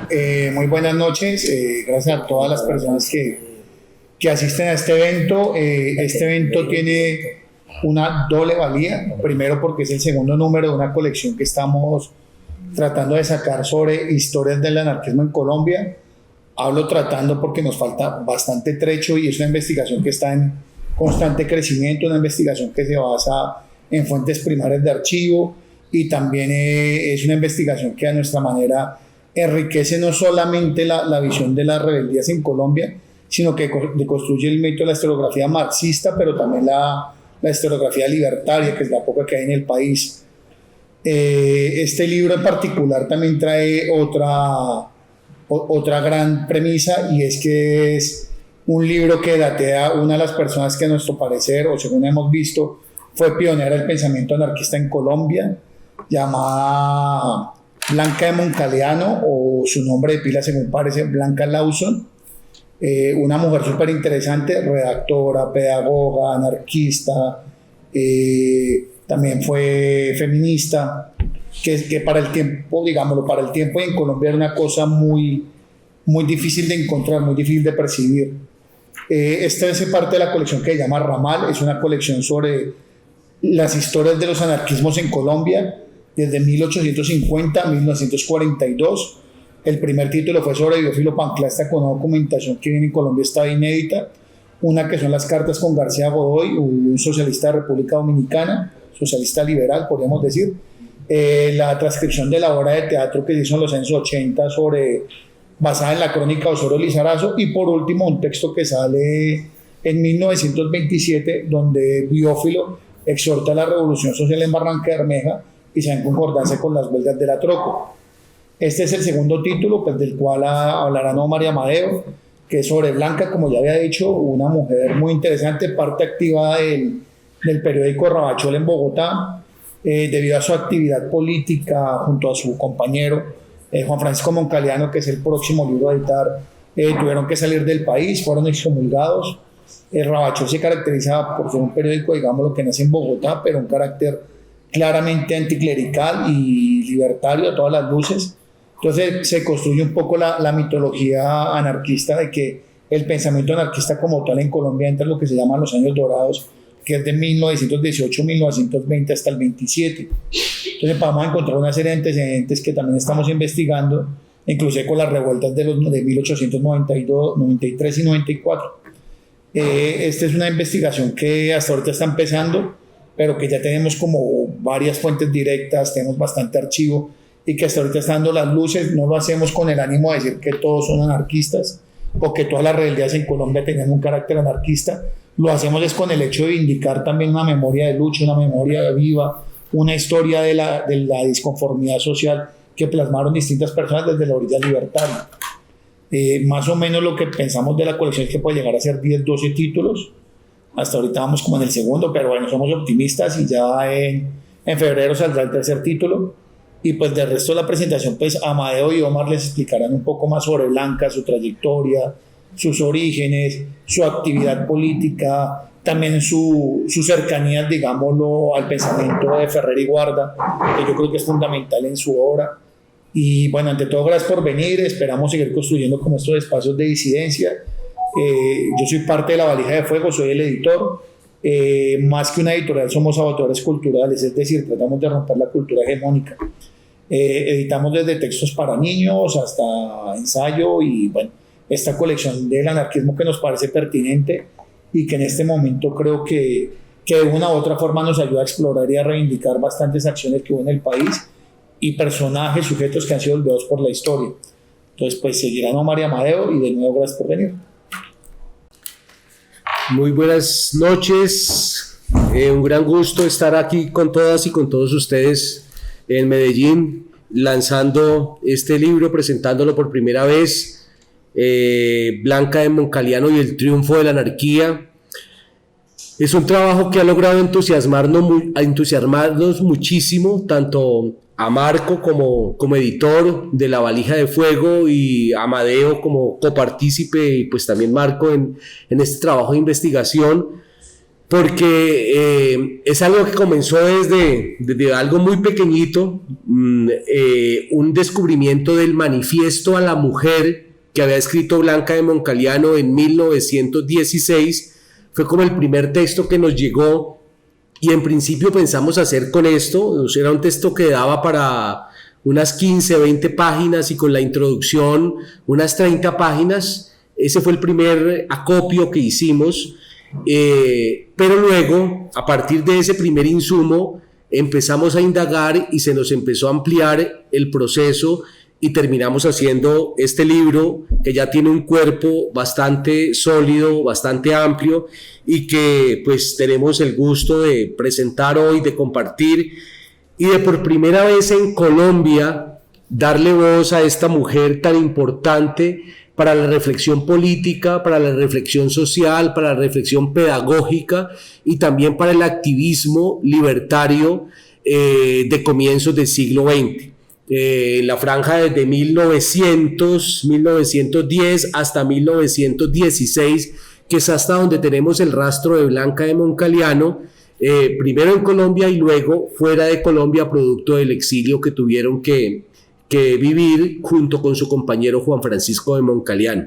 Muy buenas noches. Gracias a todas las personas que asisten a este evento. Este evento tiene una doble valía. Primero, porque es el segundo número de una colección que estamos tratando de sacar sobre historias del anarquismo en Colombia. Hablo tratando porque nos falta bastante trecho y es una investigación que está en constante crecimiento, una investigación que se basa en fuentes primarias de archivo y también es una investigación que a nuestra manera enriquece no solamente la visión de las rebeldías en Colombia, sino que construye el mito de la historiografía marxista, pero también la historiografía libertaria, que es la poca que hay en el país. Este libro en particular también trae otra gran premisa, y es que es un libro que datea una de las personas que a nuestro parecer, o según hemos visto, fue pionera del pensamiento anarquista en Colombia, llamada Blanca de Moncaliano, o su nombre de pila según parece Blanca Lawson, una mujer súper interesante, redactora, pedagoga, anarquista, también fue feminista, que para el tiempo, digámoslo, para el tiempo en Colombia era una cosa muy difícil de encontrar, muy difícil de percibir. Esta es parte de la colección que se llama Ramal, es una colección sobre las historias de los anarquismos en Colombia desde 1850 a 1942. El primer título fue sobre Teófilo Panclasta, con una documentación que viene en Colombia estaba inédita, una que son las cartas con García Godoy, un socialista de República Dominicana, socialista liberal podríamos decir, la transcripción de la obra de teatro que se hizo en los años 80 basada en la crónica de Osorio Lizarazo, y por último un texto que sale en 1927 donde Teófilo exhorta a la revolución social en Barranca Bermeja y se en concordancia con las huelgas de la Troco. Este es el segundo título, pues, del cual hablará María Amadeo, que es sobre Blanca, como ya había dicho, una mujer muy interesante, parte activa del periódico Ravachol en Bogotá, debido a su actividad política junto a su compañero Juan Francisco Moncaliano, que es el próximo libro a editar, tuvieron que salir del país, fueron excomulgados. Ravachol se caracteriza por ser un periódico, digámoslo, que nace en Bogotá, pero un carácter claramente anticlerical y libertario a todas las luces. Entonces se construye un poco la mitología anarquista de que el pensamiento anarquista como tal en Colombia entra en lo que se llaman los años dorados, que es de 1918-1920 hasta el 27. Entonces vamos a encontrar una serie de antecedentes que también estamos investigando, inclusive con las revueltas de 1892, 93 y 94. Esta es una investigación que hasta ahorita está empezando, pero que ya tenemos como varias fuentes directas, tenemos bastante archivo, y que hasta ahorita está dando las luces. No lo hacemos con el ánimo de decir que todos son anarquistas o que todas las rebeldías en Colombia tenían un carácter anarquista. Lo hacemos es con el hecho de indicar también una memoria de lucha, una memoria viva, una historia de la disconformidad social que plasmaron distintas personas desde la orilla libertaria. Más o menos lo que pensamos de la colección es que puede llegar a ser 10, 12 títulos. Hasta ahorita vamos como en el segundo, pero bueno, somos optimistas y ya en febrero saldrá el tercer título. Y pues del resto de la presentación, pues Amadeo y Omar les explicarán un poco más sobre Blanca, su trayectoria, sus orígenes, su actividad política, también su cercanía, digámoslo, al pensamiento de Ferrer y Guarda, que yo creo que es fundamental en su obra. Y bueno, ante todo, gracias por venir. Esperamos seguir construyendo como estos espacios de disidencia. Yo soy parte de La Valija de Fuego, soy el editor. Más que una editorial, somos saboteadores culturales, es decir, tratamos de romper la cultura hegemónica. Editamos desde textos para niños hasta ensayo, y bueno, esta colección del anarquismo que nos parece pertinente y que en este momento creo que de una u otra forma nos ayuda a explorar y a reivindicar bastantes acciones que hubo en el país y personajes, sujetos que han sido olvidados por la historia. Entonces, pues seguirán Omar y Amadeo, y de nuevo gracias por venir. Muy buenas noches, un gran gusto estar aquí con todas y con todos ustedes en Medellín, lanzando este libro, presentándolo por primera vez, Blanca de Moncaliano y el triunfo de la anarquía. Es un trabajo que ha logrado entusiasmarnos muchísimo, tanto a Marco como editor de La Valija de Fuego, y a Amadeo como copartícipe, y pues también Marco en este trabajo de investigación. porque es algo que comenzó desde algo muy pequeñito, un descubrimiento del manifiesto a la mujer que había escrito Blanca de Moncaliano en 1916, fue como el primer texto que nos llegó y en principio pensamos hacer con esto, era un texto que daba para unas 15, 20 páginas y con la introducción unas 30 páginas, ese fue el primer acopio que hicimos. Pero luego, a partir de ese primer insumo, empezamos a indagar y se nos empezó a ampliar el proceso y terminamos haciendo este libro que ya tiene un cuerpo bastante sólido, bastante amplio y que pues tenemos el gusto de presentar hoy, de compartir y de por primera vez en Colombia darle voz a esta mujer tan importante para la reflexión política, para la reflexión social, para la reflexión pedagógica y también para el activismo libertario de comienzos del siglo XX. La franja desde 1910 hasta 1916, que es hasta donde tenemos el rastro de Blanca de Moncaliano, primero en Colombia y luego fuera de Colombia, producto del exilio que tuvieron que vivir junto con su compañero Juan Francisco de Moncaliano.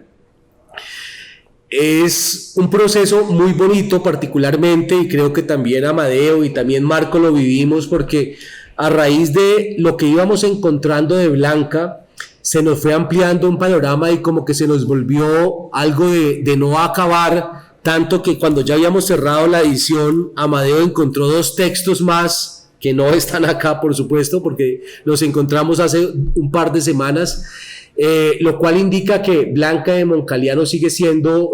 Es un proceso muy bonito particularmente y creo que también Amadeo y también Marco lo vivimos porque a raíz de lo que íbamos encontrando de Blanca se nos fue ampliando un panorama y como que se nos volvió algo de no acabar, tanto que cuando ya habíamos cerrado la edición Amadeo encontró 2 textos más que no están acá, por supuesto, porque los encontramos hace un par de semanas, lo cual indica que Blanca de Moncaliano sigue siendo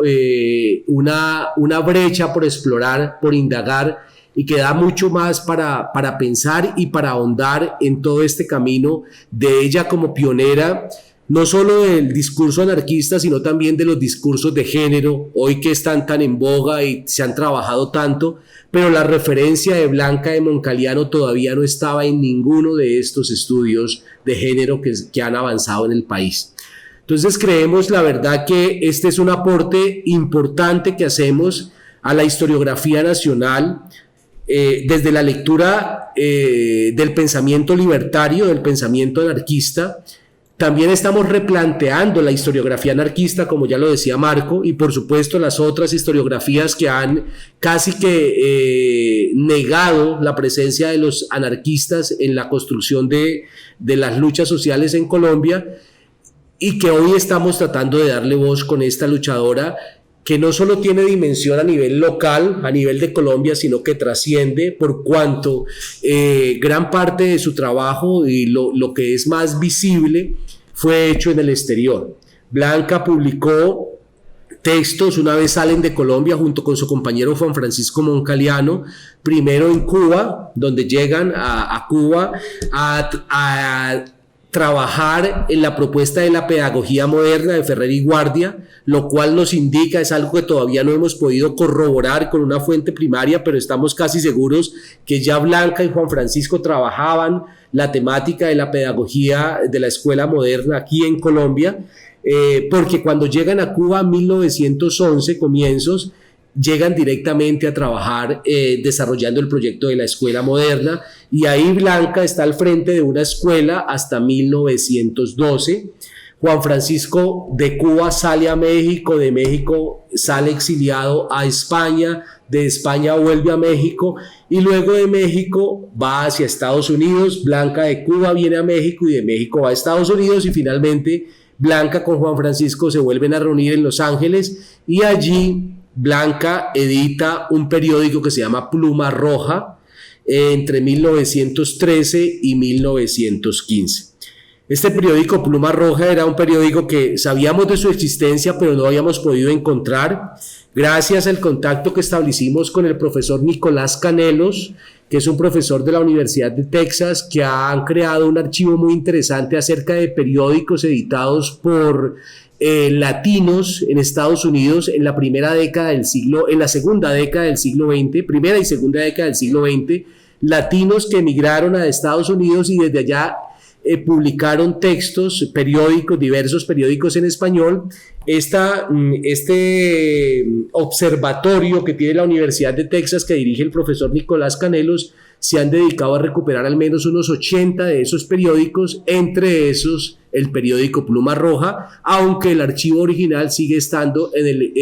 una brecha por explorar, por indagar, y que da mucho más para pensar y para ahondar en todo este camino de ella como pionera, no solo del discurso anarquista, sino también de los discursos de género, hoy que están tan en boga y se han trabajado tanto, pero la referencia de Blanca de Moncaliano todavía no estaba en ninguno de estos estudios de género que han avanzado en el país. Entonces creemos, la verdad, que este es un aporte importante que hacemos a la historiografía nacional, desde la lectura del pensamiento libertario, del pensamiento anarquista. También estamos replanteando la historiografía anarquista, como ya lo decía Marco, y por supuesto las otras historiografías que han casi que negado la presencia de los anarquistas en la construcción de las luchas sociales en Colombia, y que hoy estamos tratando de darle voz con esta luchadora que no solo tiene dimensión a nivel local, a nivel de Colombia, sino que trasciende por cuanto gran parte de su trabajo y lo que es más visible fue hecho en el exterior. Blanca publicó textos una vez salen de Colombia junto con su compañero Juan Francisco Moncaliano, primero en Cuba, donde llegan a Cuba a trabajar en la propuesta de la pedagogía moderna de Ferrer y Guardia, lo cual nos indica, es algo que todavía no hemos podido corroborar con una fuente primaria, pero estamos casi seguros que ya Blanca y Juan Francisco trabajaban la temática de la pedagogía de la escuela moderna aquí en Colombia, porque cuando llegan a Cuba en 1911, comienzos, llegan directamente a trabajar desarrollando el proyecto de la escuela moderna, y ahí Blanca está al frente de una escuela hasta 1912. Juan Francisco de Cuba sale a México, de México sale exiliado a España, de España vuelve a México y luego de México va hacia Estados Unidos. Blanca de Cuba viene a México y de México va a Estados Unidos, y finalmente Blanca con Juan Francisco se vuelven a reunir en Los Ángeles, y allí Blanca edita un periódico que se llama Pluma Roja entre 1913 y 1915. Este periódico Pluma Roja era un periódico que sabíamos de su existencia, pero no habíamos podido encontrar. Gracias al contacto que establecimos con el profesor Nicolás Canelos, que es un profesor de la Universidad de Texas, que han creado un archivo muy interesante acerca de periódicos editados por latinos en Estados Unidos en la segunda década del siglo XX, primera y segunda década del siglo XX, latinos que emigraron a Estados Unidos y desde allá publicaron textos, periódicos, diversos periódicos en español. Este observatorio que tiene la Universidad de Texas, que dirige el profesor Nicolás Canelos, se han dedicado a recuperar al menos unos 80 de esos periódicos, entre esos el periódico Pluma Roja, aunque el archivo original sigue estando en el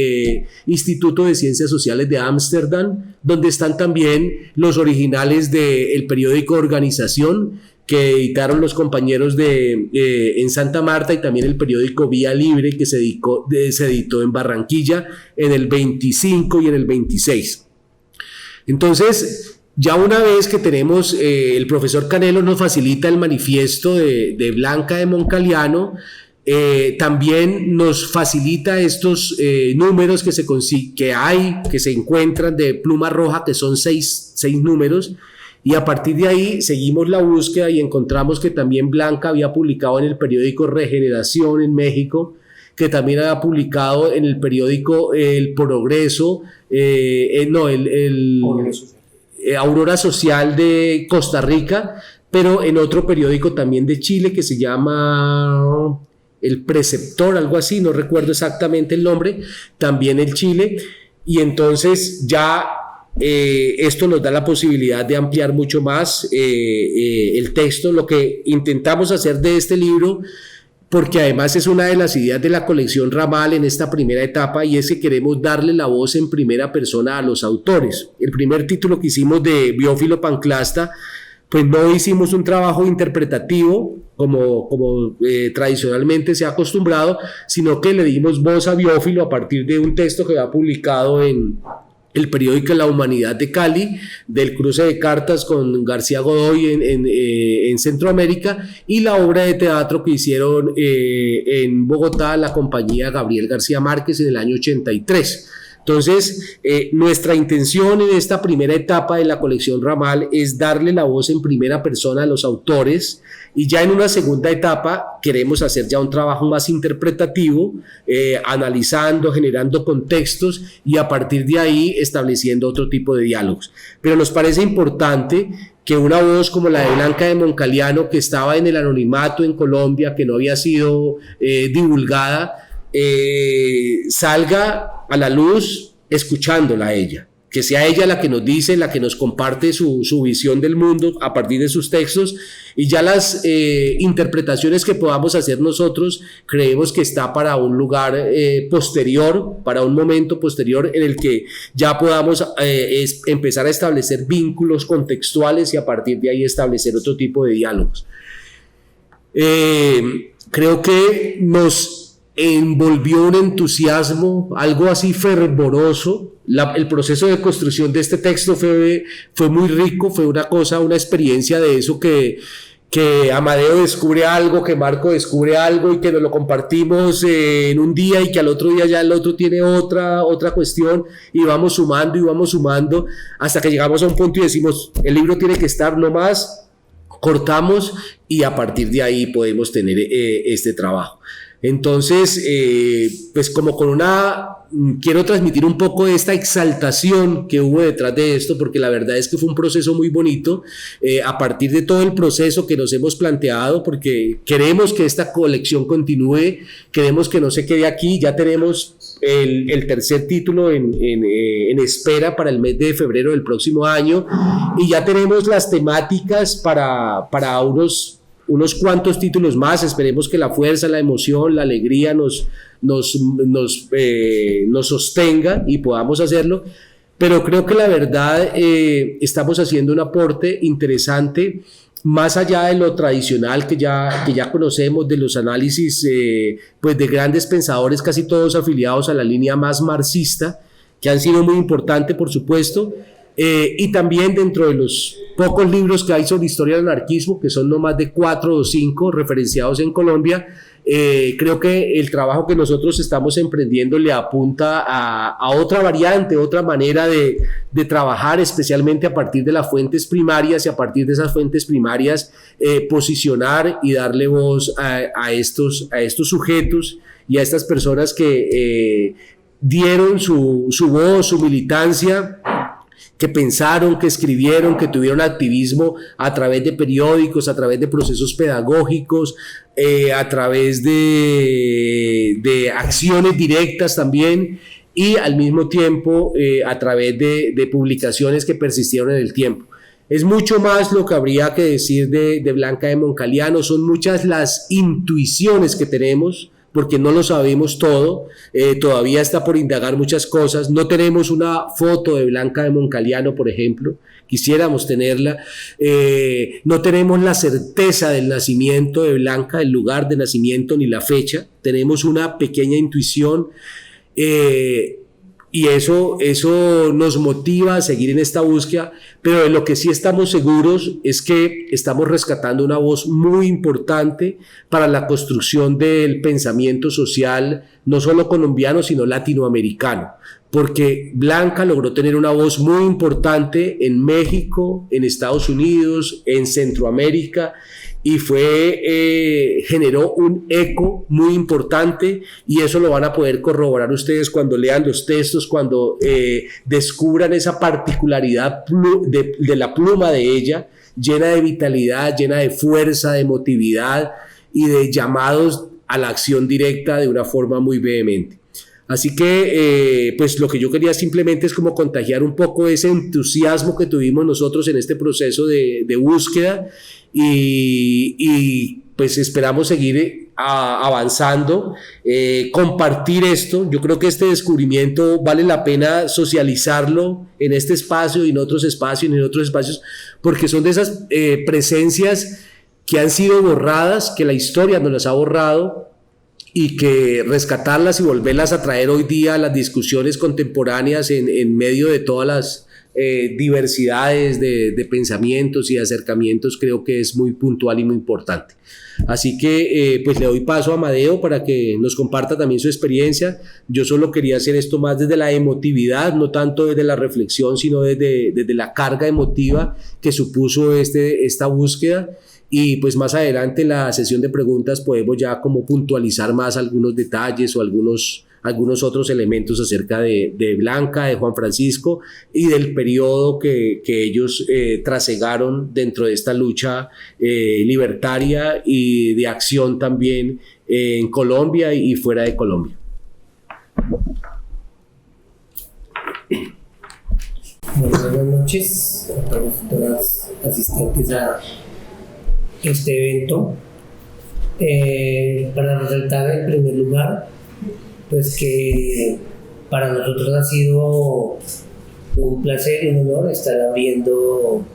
Instituto de Ciencias Sociales de Ámsterdam, donde están también los originales del periódico Organización, que editaron los compañeros en Santa Marta, y también el periódico Vía Libre, que se editó en Barranquilla en el 25 y en el 26. Entonces, ya una vez que tenemos, el profesor Canelos nos facilita el manifiesto de Blanca de Moncaliano, también nos facilita estos números que se encuentran de Pluma Roja, que son seis números, y a partir de ahí seguimos la búsqueda y encontramos que también Blanca había publicado en el periódico Regeneración en México, que también había publicado en el periódico El Progreso, Aurora Social de Costa Rica, pero en otro periódico también de Chile que se llama El Preceptor, algo así, no recuerdo exactamente el nombre, también en Chile. Y entonces ya esto nos da la posibilidad de ampliar mucho más el texto. Lo que intentamos hacer de este libro, porque además es una de las ideas de la colección Ramal en esta primera etapa, y es que queremos darle la voz en primera persona a los autores. El primer título que hicimos de Biófilo Panclasta, pues no hicimos un trabajo interpretativo como tradicionalmente se ha acostumbrado, sino que le dimos voz a Biófilo a partir de un texto que había publicado en el periódico La Humanidad de Cali, del cruce de cartas con García Godoy en Centroamérica, y la obra de teatro que hicieron en Bogotá la compañía Gabriel García Márquez en el año 83. Entonces, nuestra intención en esta primera etapa de la colección Ramal es darle la voz en primera persona a los autores, y ya en una segunda etapa queremos hacer ya un trabajo más interpretativo, analizando, generando contextos, y a partir de ahí estableciendo otro tipo de diálogos. Pero nos parece importante que una voz como la de Blanca de Moncaliano, que estaba en el anonimato en Colombia, que no había sido divulgada, salga a la luz escuchándola a ella, que sea ella la que nos dice, la que nos comparte su visión del mundo a partir de sus textos, y ya las interpretaciones que podamos hacer nosotros creemos que está para un lugar posterior, para un momento posterior en el que ya podamos empezar a establecer vínculos contextuales y a partir de ahí establecer otro tipo de diálogos. Creo que nos envolvió un entusiasmo, algo así fervoroso. El proceso de construcción de este texto fue muy rico, fue una experiencia de eso que Amadeo descubre algo, que Marco descubre algo y que nos lo compartimos en un día, y que al otro día ya el otro tiene otra cuestión, y vamos sumando hasta que llegamos a un punto y decimos, el libro tiene que estar no más, cortamos, y a partir de ahí podemos tener este trabajo. Entonces, pues como quiero transmitir un poco de esta exaltación que hubo detrás de esto, porque la verdad es que fue un proceso muy bonito, a partir de todo el proceso que nos hemos planteado, porque queremos que esta colección continúe, queremos que no se quede aquí. Ya tenemos el tercer título en espera para el mes de febrero del próximo año, y ya tenemos las temáticas para unos cuantos títulos más. Esperemos que la fuerza, la emoción, la alegría nos sostenga y podamos hacerlo, pero creo que la verdad estamos haciendo un aporte interesante, más allá de lo tradicional que ya conocemos, de los análisis pues de grandes pensadores, casi todos afiliados a la línea más marxista, que han sido muy importantes, por supuesto. Y también dentro de los pocos libros que hay sobre historia del anarquismo, que son no más de 4 o 5 referenciados en Colombia, creo que el trabajo que nosotros estamos emprendiendo le apunta a otra variante, otra manera de trabajar, especialmente a partir de las fuentes primarias, y a partir de esas fuentes primarias posicionar y darle voz a estos sujetos y a estas personas que dieron su voz, su militancia que pensaron, que escribieron, que tuvieron activismo a través de periódicos, a través de procesos pedagógicos, a través de acciones directas también, y al mismo tiempo a través de publicaciones que persistieron en el tiempo. Es mucho más lo que habría que decir de Blanca de Moncaliano, son muchas las intuiciones que tenemos, porque no lo sabemos todo, todavía está por indagar muchas cosas, no tenemos una foto de Blanca de Moncaliano, por ejemplo, quisiéramos tenerla, no tenemos la certeza del nacimiento de Blanca, el lugar de nacimiento ni la fecha, tenemos una pequeña intuición, y eso nos motiva a seguir en esta búsqueda, pero de lo que sí estamos seguros es que estamos rescatando una voz muy importante para la construcción del pensamiento social, no solo colombiano, sino latinoamericano, porque Blanca logró tener una voz muy importante en México, en Estados Unidos, en Centroamérica, y generó un eco muy importante, y eso lo van a poder corroborar ustedes cuando lean los textos, cuando descubran esa particularidad de la pluma de ella, llena de vitalidad, llena de fuerza, de emotividad y de llamados a la acción directa de una forma muy vehemente. Así que pues lo que yo quería simplemente es como contagiar un poco ese entusiasmo que tuvimos nosotros en este proceso de búsqueda, y pues esperamos seguir avanzando, compartir esto. Yo creo que este descubrimiento vale la pena socializarlo en este espacio y en otros espacios, porque son de esas presencias que han sido borradas, que la historia nos las ha borrado, y que rescatarlas y volverlas a traer hoy día a las discusiones contemporáneas en medio de todas las diversidades de pensamientos y de acercamientos, creo que es muy puntual y muy importante. Así que pues le doy paso a Amadeo para que nos comparta también su experiencia. Yo solo quería hacer esto más desde la emotividad, no tanto desde la reflexión, sino desde la carga emotiva que supuso esta búsqueda. Y pues más adelante en la sesión de preguntas podemos ya como puntualizar más algunos detalles o algunos otros elementos acerca de Blanca, de Juan Francisco y del periodo que ellos trasegaron dentro de esta lucha libertaria y de acción también en Colombia y fuera de Colombia. Buenas noches a todos y todas asistentes a este evento. Para resaltar en primer lugar, pues que para nosotros ha sido un placer y un honor estar abriendo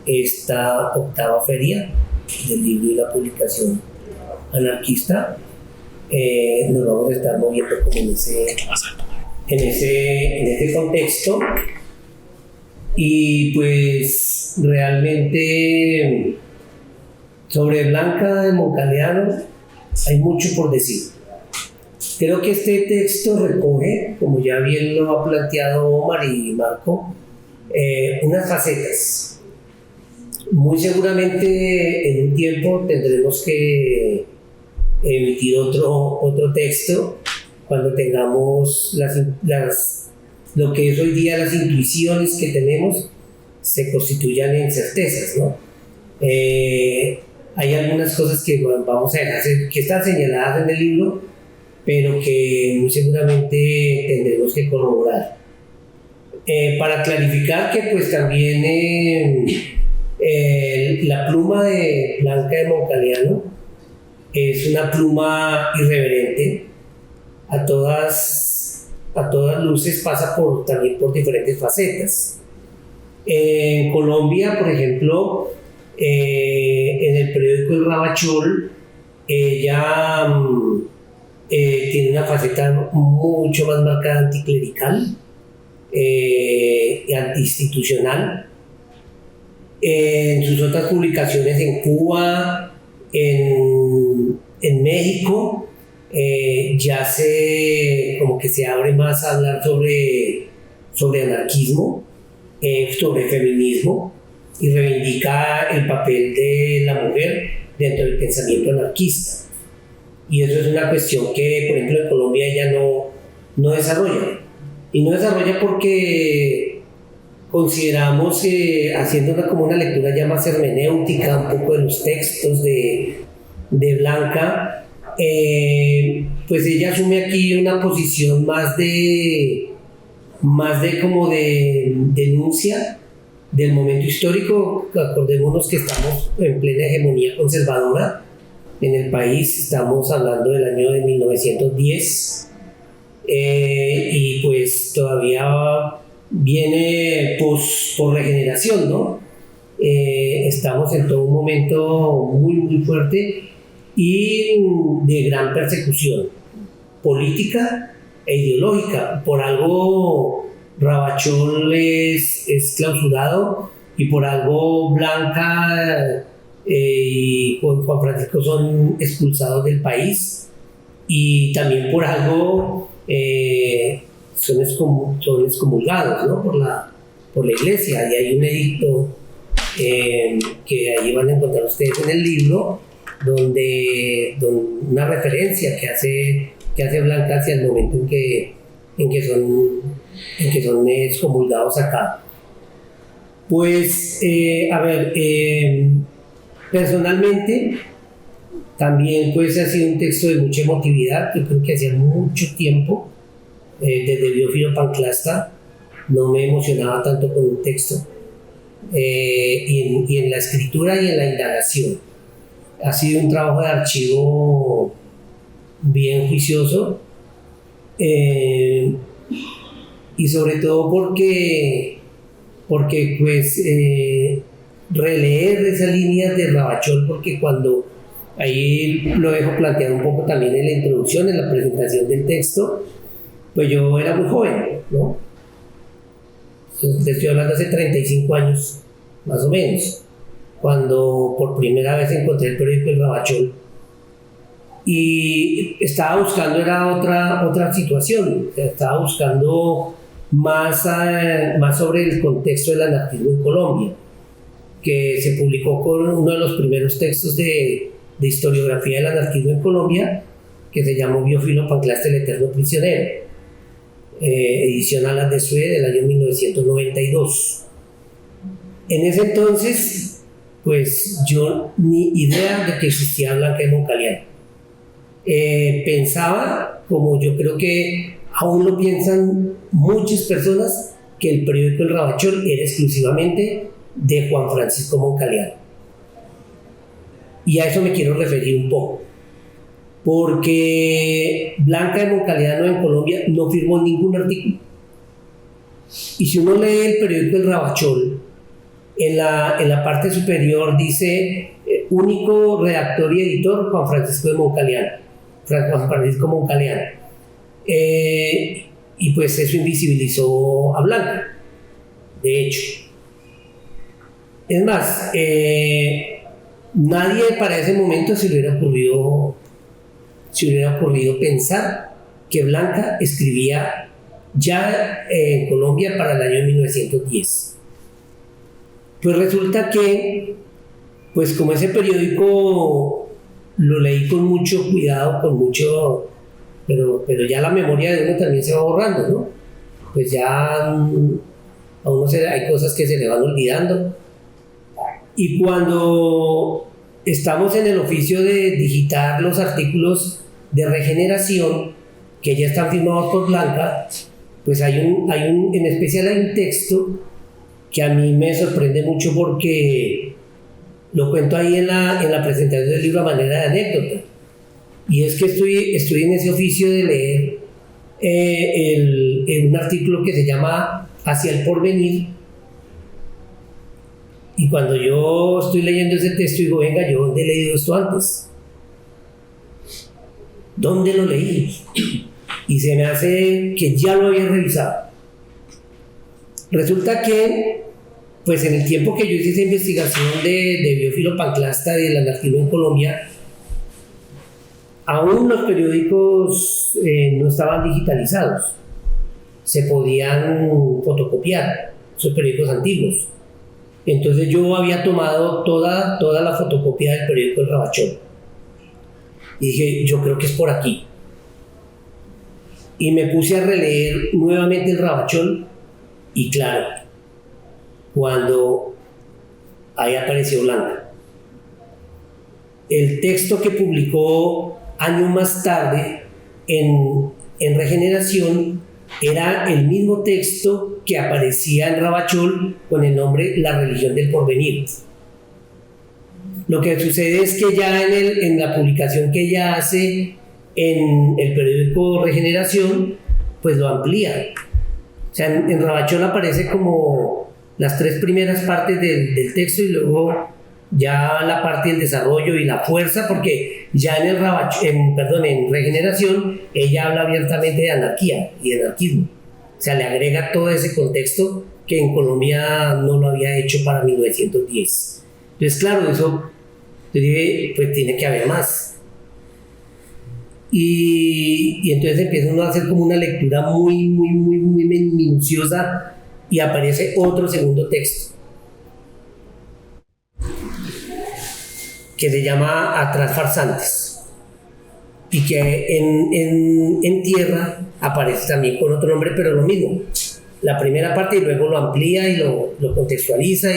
esta 8ª feria del libro y la publicación anarquista. Nos vamos a estar moviendo como en ese contexto, y pues realmente sobre Blanca de Moncaliano hay mucho por decir. Creo que este texto recoge, como ya bien lo ha planteado Omar y Marco, unas facetas. Muy seguramente en un tiempo tendremos que emitir otro texto cuando tengamos lo que es hoy día las intuiciones que tenemos se constituyan en certezas, ¿no? Hay algunas cosas que vamos a dejar que están señaladas en el libro, pero que muy seguramente tendremos que corroborar. Para clarificar que pues también la pluma de Blanca de Moncaliano es una pluma irreverente, a todas luces pasa también por diferentes facetas. En Colombia, por ejemplo, en el periódico El Ravachol, ella tiene una faceta mucho más marcada anticlerical y antiinstitucional. En sus otras publicaciones en Cuba, en México, ya como que se abre más a hablar sobre anarquismo, sobre feminismo, y reivindica el papel de la mujer dentro del pensamiento anarquista. Y eso es una cuestión que, por ejemplo, en Colombia ella no desarrolla. Y no desarrolla porque, consideramos, haciendo como una lectura ya más hermenéutica, un poco de los textos de Blanca, pues ella asume aquí una posición más de como de denuncia del momento histórico. Acordémonos que estamos en plena hegemonía conservadora en el país, estamos hablando del año de 1910, y pues todavía viene por regeneración, ¿no? Estamos en todo un momento muy, muy fuerte y de gran persecución política e ideológica. Por algo Ravachol es clausurado, y por algo Blanca y Juan Francisco son expulsados del país, y también por algo son excomulgados, ¿no? por la iglesia. Y hay un edicto que ahí van a encontrar ustedes en el libro, donde una referencia que hace Blanca hacia el momento en que son excomulgados acá. Pues, personalmente también pues ha sido un texto de mucha emotividad. Yo creo que hacía mucho tiempo, desde Biófilo Panclasta, no me emocionaba tanto con un texto, y en la escritura y en la indagación. Ha sido un trabajo de archivo bien juicioso, y sobre todo porque pues releer esas líneas de Ravachol, porque cuando ahí lo dejo planteado un poco también en la introducción, en la presentación del texto, pues yo era muy joven, ¿no? Te estoy hablando hace 35 años más o menos, cuando por primera vez encontré el periódico El Ravachol, y estaba buscando, era otra situación, estaba buscando más sobre el contexto del anarquismo en Colombia, que se publicó con uno de los primeros textos de historiografía del anarquismo en Colombia, que se llamó Biófilo Panclasta, el eterno prisionero, edición Alas de Sue del año 1992. En ese entonces, pues yo ni idea de que existía Blanca de Moncalián. Pensaba, como yo creo que aún lo piensan muchas personas, que el periódico El Ravachol era exclusivamente de Juan Francisco Moncalián. Y a eso me quiero referir un poco, porque Blanca de Moncalián en Colombia no firmó ningún artículo. Y si uno lee el periódico El Ravachol, en la parte superior dice único redactor y editor Juan Francisco de Moncalián, Juan Francisco Moncalián. Y pues eso invisibilizó a Blanca, de hecho. Es más, nadie para ese momento se le hubiera ocurrido pensar que Blanca escribía ya en Colombia para el año 1910. Pues resulta que, pues como ese periódico lo leí con mucho cuidado, pero ya la memoria de uno también se va borrando, ¿no? Pues ya a uno hay cosas que se le van olvidando. Y cuando estamos en el oficio de digitar los artículos de regeneración, que ya están firmados por Blanca, pues en especial hay un texto que a mí me sorprende mucho, porque lo cuento ahí en la presentación del libro a manera de anécdota. Y es que estoy en ese oficio de leer un artículo que se llama Hacia el porvenir, y cuando yo estoy leyendo ese texto digo, venga, ¿yo dónde he leído esto antes? ¿Dónde lo leí? Y se me hace que ya lo había revisado. Resulta que, pues en el tiempo que yo hice esa investigación de Biófilo Panclasta y del anarquismo en Colombia, aún los periódicos no estaban digitalizados, se podían fotocopiar, esos periódicos antiguos. Entonces yo había tomado toda la fotocopia del periódico El Ravachol y dije, yo creo que es por aquí. Y me puse a releer nuevamente El Ravachol, y claro, cuando ahí apareció Blanca. El texto que publicó años más tarde en Regeneración era el mismo texto que aparecía en Ravachol con el nombre La religión del porvenir. Lo que sucede es que ya en la publicación que ella hace en el periódico Regeneración, pues lo amplía. O sea, en Ravachol aparece como las 3 primeras partes del texto y luego ya la parte del desarrollo y la fuerza, porque ya en Regeneración ella habla abiertamente de anarquía y de anarquismo. O sea, le agrega todo ese contexto que en Colombia no lo había hecho para 1910. Entonces, claro, eso pues tiene que haber más. Y entonces empieza uno a hacer como una lectura muy minuciosa y aparece otro segundo texto que se llama Atrás farsantes y que en Tierra aparece también con otro nombre, pero lo mismo, la primera parte, y luego lo amplía y lo contextualiza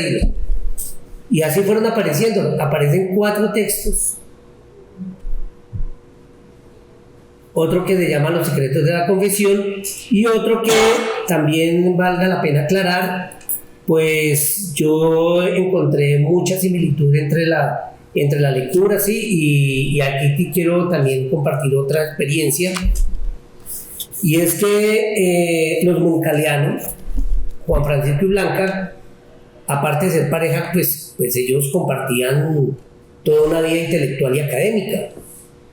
y así fueron apareciendo. Aparecen 4 textos, otro que se llama Los secretos de la confesión y otro que también valga la pena aclarar, pues yo encontré mucha similitud entre la lectura, ¿sí? Y aquí quiero también compartir otra experiencia, y es que los moncalianos, Juan Francisco y Blanca, aparte de ser pareja, pues ellos compartían toda una vida intelectual y académica.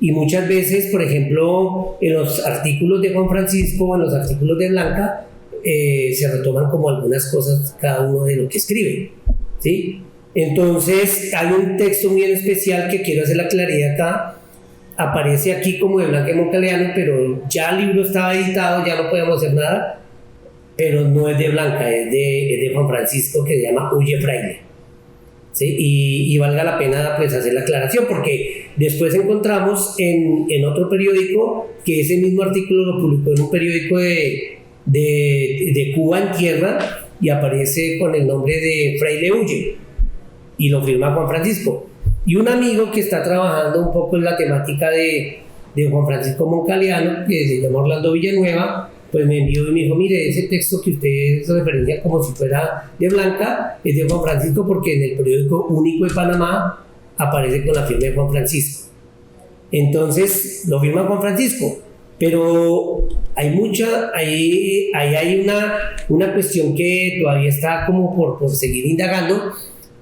Y muchas veces, por ejemplo, en los artículos de Juan Francisco o en los artículos de Blanca, se retoman como algunas cosas cada uno de lo que escribe, ¿sí? Entonces, hay un texto muy especial que quiero hacer la claridad acá. Aparece aquí como de Blanca y Moncaliano, pero ya el libro estaba editado, ya no podemos hacer nada, pero no es de Blanca, es de Juan Francisco, que se llama Huye Fraile, ¿sí? Y valga la pena pues hacer la aclaración, porque después encontramos en otro periódico que ese mismo artículo lo publicó en un periódico de Cuba en Tierra, y aparece con el nombre de Fraile Huye y lo firma Juan Francisco. Y un amigo que está trabajando un poco en la temática de Juan Francisco Moncaliano, que se llama Orlando Villanueva, pues me envió y me dijo: mire, ese texto que usted se referencia como si fuera de Blanca es de Juan Francisco, porque en el periódico Único de Panamá aparece con la firma de Juan Francisco. Entonces lo firma Juan Francisco, pero hay una cuestión que todavía está como por seguir indagando,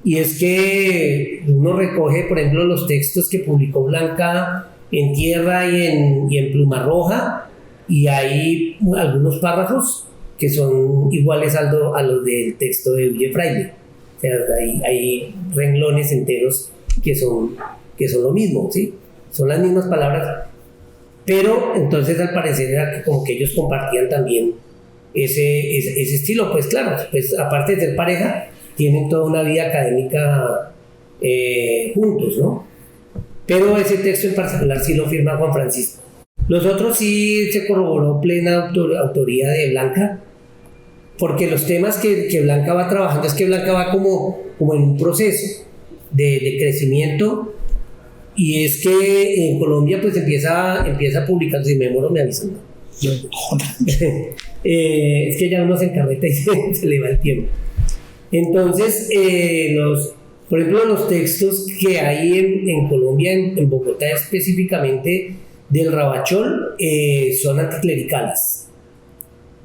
y es que uno recoge, por ejemplo, los textos que publicó Blanca en Tierra y en Pluma Roja, y hay algunos párrafos que son iguales a los del texto de Huye Fraile. O sea, hay renglones enteros que son lo mismo, ¿sí? Son las mismas palabras, pero entonces al parecer era como que ellos compartían también ese estilo. Pues claro, pues aparte de ser pareja, tienen toda una vida académica juntos, ¿no? Pero ese texto en particular sí lo firma Juan Francisco. Los otros sí se corroboró plena autoría de Blanca, porque los temas que Blanca va trabajando, es que Blanca va como en un proceso de crecimiento, y es que en Colombia pues empieza a publicar, si me demoro me avisan, ¿no? Es que ya uno se encarreta y se le va el tiempo. Entonces, por ejemplo, los textos que hay en Colombia, en Bogotá específicamente, del Ravachol, son anticlericales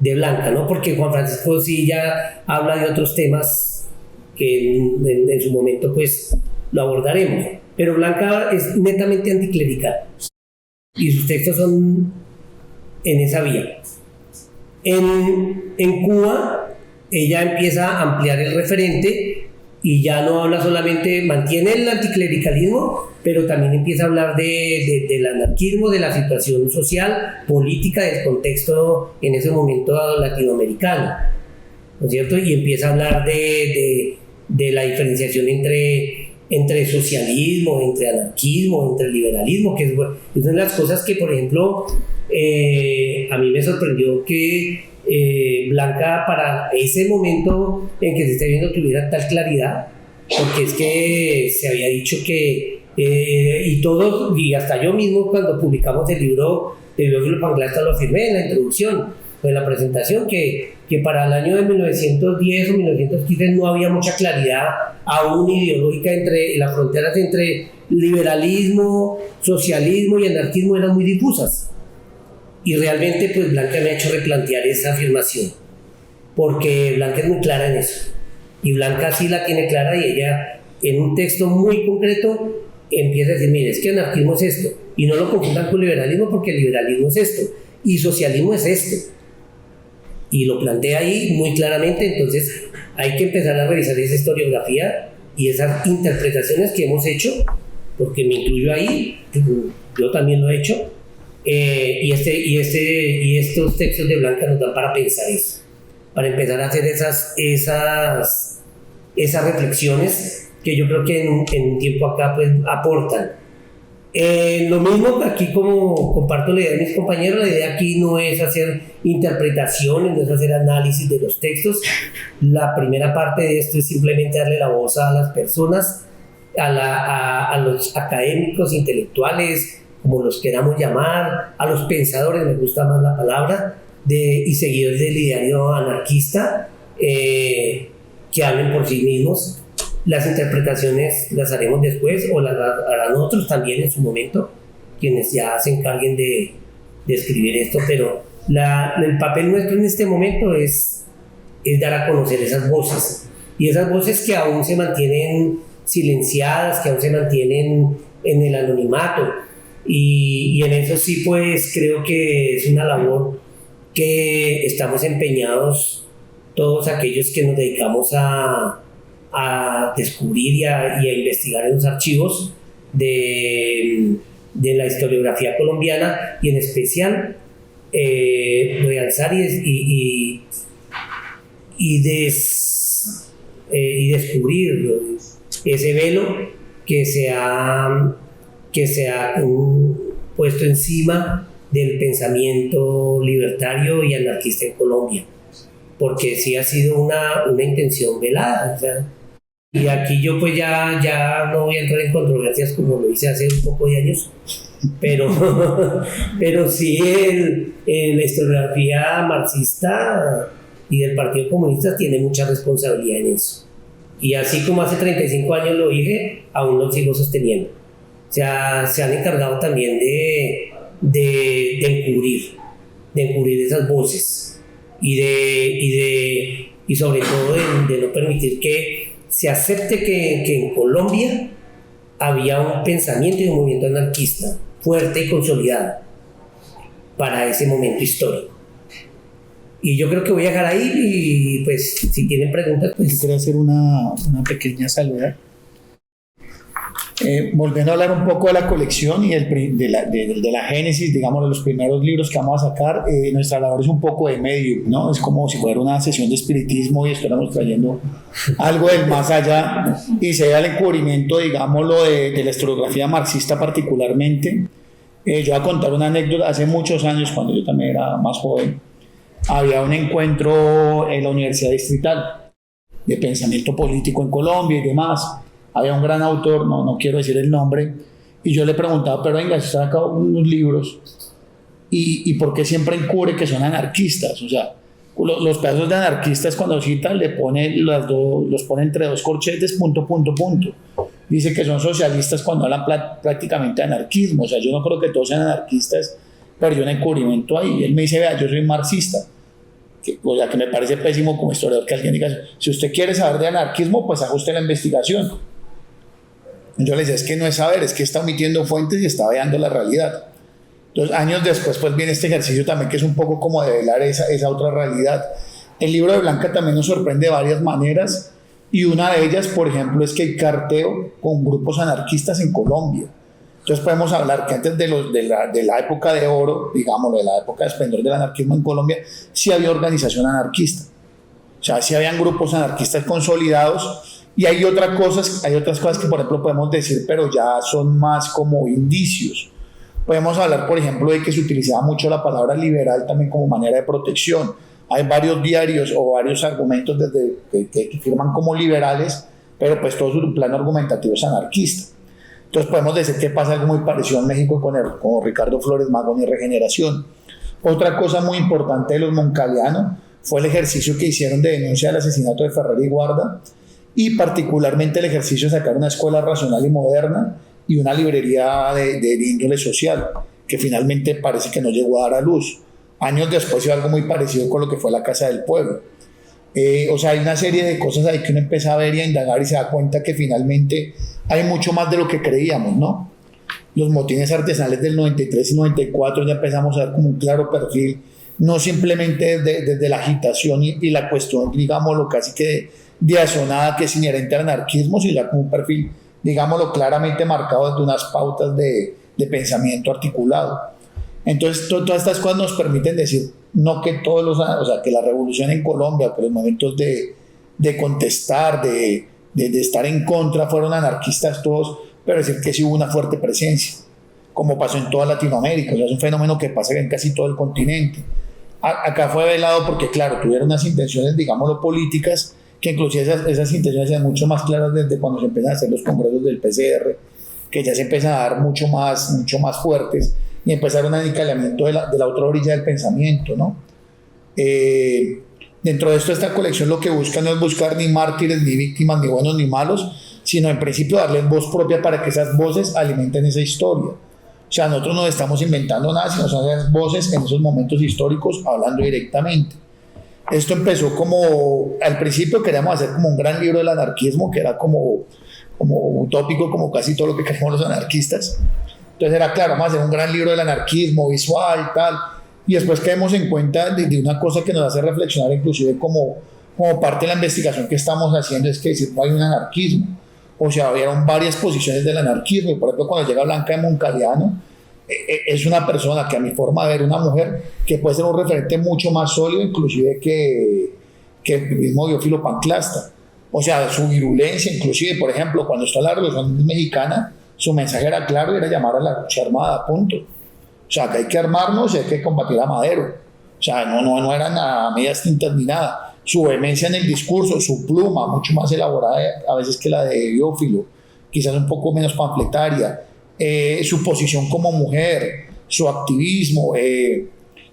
de Blanca, ¿no? Porque Juan Francisco sí ya habla de otros temas que en su momento pues lo abordaremos, pero Blanca es netamente anticlerical y sus textos son en esa vía. En Cuba ella empieza a ampliar el referente y ya no habla solamente, mantiene el anticlericalismo, pero también empieza a hablar del anarquismo, de la situación social, política, del contexto en ese momento latinoamericano, ¿no es cierto? Y empieza a hablar de la diferenciación entre socialismo, entre anarquismo, entre liberalismo, que es una de las cosas que, por ejemplo, a mí me sorprendió que Blanca para ese momento en que se está viendo tuviera tal claridad, porque es que se había dicho que, y todos, y hasta yo mismo cuando publicamos el libro de Teófilo Panglasta lo afirmé en la introducción, en la presentación, que para el año de 1910 o 1915 no había mucha claridad aún ideológica entre las fronteras entre liberalismo, socialismo y anarquismo eran muy difusas. Y realmente pues Blanca me ha hecho replantear esa afirmación, porque Blanca es muy clara en eso, y Blanca sí la tiene clara, y ella en un texto muy concreto empieza a decir, mire, es que anarquismo es esto, y no lo confundan con liberalismo, porque liberalismo es esto y socialismo es esto, y lo plantea ahí muy claramente. Entonces hay que empezar a revisar esa historiografía y esas interpretaciones que hemos hecho, porque me incluyo ahí, yo también lo he hecho, y estos textos de Blanca nos dan para pensar eso, para empezar a hacer esas reflexiones que yo creo que en un tiempo acá pues aportan. Lo mismo aquí, como comparto la idea de mis compañeros, la idea aquí no es hacer interpretaciones, no es hacer análisis de los textos. La primera parte de esto es simplemente darle la voz a las personas, a los académicos, intelectuales, como los queramos llamar, a los pensadores, me gusta más la palabra, y seguidores del ideario anarquista, que hablen por sí mismos. Las interpretaciones las haremos después, o las harán otros también en su momento, quienes ya se encarguen de escribir esto, pero el papel nuestro en este momento es dar a conocer esas voces, y esas voces que aún se mantienen silenciadas, que aún se mantienen en el anonimato, y en eso sí pues creo que es una labor que estamos empeñados todos aquellos que nos dedicamos a descubrir y a investigar en los archivos de la historiografía colombiana, y en especial realzar y descubrir ese velo que se ha puesto encima del pensamiento libertario y anarquista en Colombia, porque sí ha sido una intención velada, o sea. Y aquí yo pues ya no voy a entrar en controversias como lo hice hace un poco de años, pero sí la historiografía marxista y del Partido Comunista tiene mucha responsabilidad en eso. Y así como hace 35 años lo dije, aún lo sigo sosteniendo. O sea, se han encargado también de encubrir esas voces, y sobre todo de no permitir que se acepte que en Colombia había un pensamiento y un movimiento anarquista fuerte y consolidado para ese momento histórico. Y yo creo que voy a dejar ahí, y pues si tienen preguntas pues... Yo quería hacer una pequeña salvedad. Volviendo a hablar un poco de la colección y de la génesis, digamos, de los primeros libros que vamos a sacar, nuestra labor es un poco de medio, ¿no? Es como si fuera una sesión de espiritismo y estuviéramos trayendo algo del más allá, y se da el encubrimiento, digámoslo, de la historiografía marxista particularmente. Yo voy a contar una anécdota. Hace muchos años, cuando yo también era más joven, había un encuentro en la Universidad Distrital de pensamiento político en Colombia y demás. Había un gran autor, no quiero decir el nombre, y yo le preguntaba, pero venga, se saca unos libros, y ¿por qué siempre encubre que son anarquistas? O sea, los pedazos de anarquistas cuando cita los pone entre dos corchetes, punto. Dice que son socialistas cuando hablan prácticamente de anarquismo. O sea, yo no creo que todos sean anarquistas, pero hay un encubrimiento ahí. Y él me dice, vea, yo soy marxista. O sea, que me parece pésimo como historiador que alguien diga, si usted quiere saber de anarquismo, pues ajuste la investigación. Yo le decía, es que no es saber, es que está omitiendo fuentes y está veando la realidad. Entonces, años después, pues viene este ejercicio también, que es un poco como de velar esa otra realidad. El libro de Blanca también nos sorprende de varias maneras, y una de ellas, por ejemplo, es que hay carteo con grupos anarquistas en Colombia. Entonces podemos hablar que antes de la época de oro, digamos, de la época de esplendor del anarquismo en Colombia, sí había organización anarquista. O sea, sí habían grupos anarquistas consolidados. Y hay otras cosas que, por ejemplo, podemos decir, pero ya son más como indicios. Podemos hablar, por ejemplo, de que se utilizaba mucho la palabra liberal también como manera de protección. hay varios diarios o varios argumentos que firman como liberales, pero pues todo su plano argumentativo es anarquista. Entonces podemos decir que pasa algo muy parecido en México con Ricardo Flores Magón y Regeneración. Otra cosa muy importante de los moncalianos fue el ejercicio que hicieron de denuncia del asesinato de Ferrer y Guarda, y particularmente el ejercicio de sacar una escuela racional y moderna y una librería de índole social, que finalmente parece que no llegó a dar a luz. Años después hizo algo muy parecido con lo que fue la Casa del Pueblo. O sea, hay una serie de cosas ahí que uno empieza a ver y a indagar y se da cuenta que finalmente hay mucho más de lo que creíamos, ¿no? Los motines artesanales del 93 y 94 ya empezamos a ver como un claro perfil, no simplemente desde la agitación y la cuestión, digámoslo, casi que diazonada, que es inherente al anarquismo, sino ya como un perfil, digámoslo, claramente marcado desde unas pautas de pensamiento articulado. Entonces, todas estas cosas nos permiten decir, no que o sea, que la revolución en Colombia, que los momentos de contestar, de estar en contra, fueron anarquistas todos, pero decir que sí hubo una fuerte presencia, como pasó en toda Latinoamérica. O sea, es un fenómeno que pasa en casi todo el continente. Acá fue velado porque, claro, tuvieron unas intenciones, digámoslo, políticas, que inclusive esas intenciones eran mucho más claras desde cuando se empiezan a hacer los congresos del PCR, que ya se empiezan a dar mucho más fuertes, y empezar un encalamiento de la otra orilla del pensamiento, ¿no? Dentro de esto, esta colección lo que busca no es buscar ni mártires, ni víctimas, ni buenos ni malos, sino en principio darles voz propia para que esas voces alimenten esa historia. O sea, nosotros no estamos inventando nada, sino son esas voces en esos momentos históricos hablando directamente. Esto empezó como, al principio queríamos hacer como un gran libro del anarquismo, que era como utópico, como casi todo lo que queremos los anarquistas. Entonces era claro, vamos a hacer un gran libro del anarquismo, visual, tal. Y después caemos en cuenta de una cosa que nos hace reflexionar, inclusive como parte de la investigación que estamos haciendo, es que decir, no hay un anarquismo. O sea, habían varias posiciones del anarquismo. Y por ejemplo, cuando llega Blanca de Moncaliano, es una persona que, a mi forma de ver, una mujer que puede ser un referente mucho más sólido, inclusive que el mismo Teófilo Panclasta. O sea, su virulencia, inclusive, por ejemplo, cuando está la Revolución Mexicana, su mensaje era claro y era llamar a la lucha armada, punto. O sea, que hay que armarnos y hay que combatir a Madero. O sea, no era nada medias tintas ni nada. Su vehemencia en el discurso, su pluma, mucho más elaborada a veces que la de Teófilo, quizás un poco menos panfletaria, su posición como mujer, su activismo,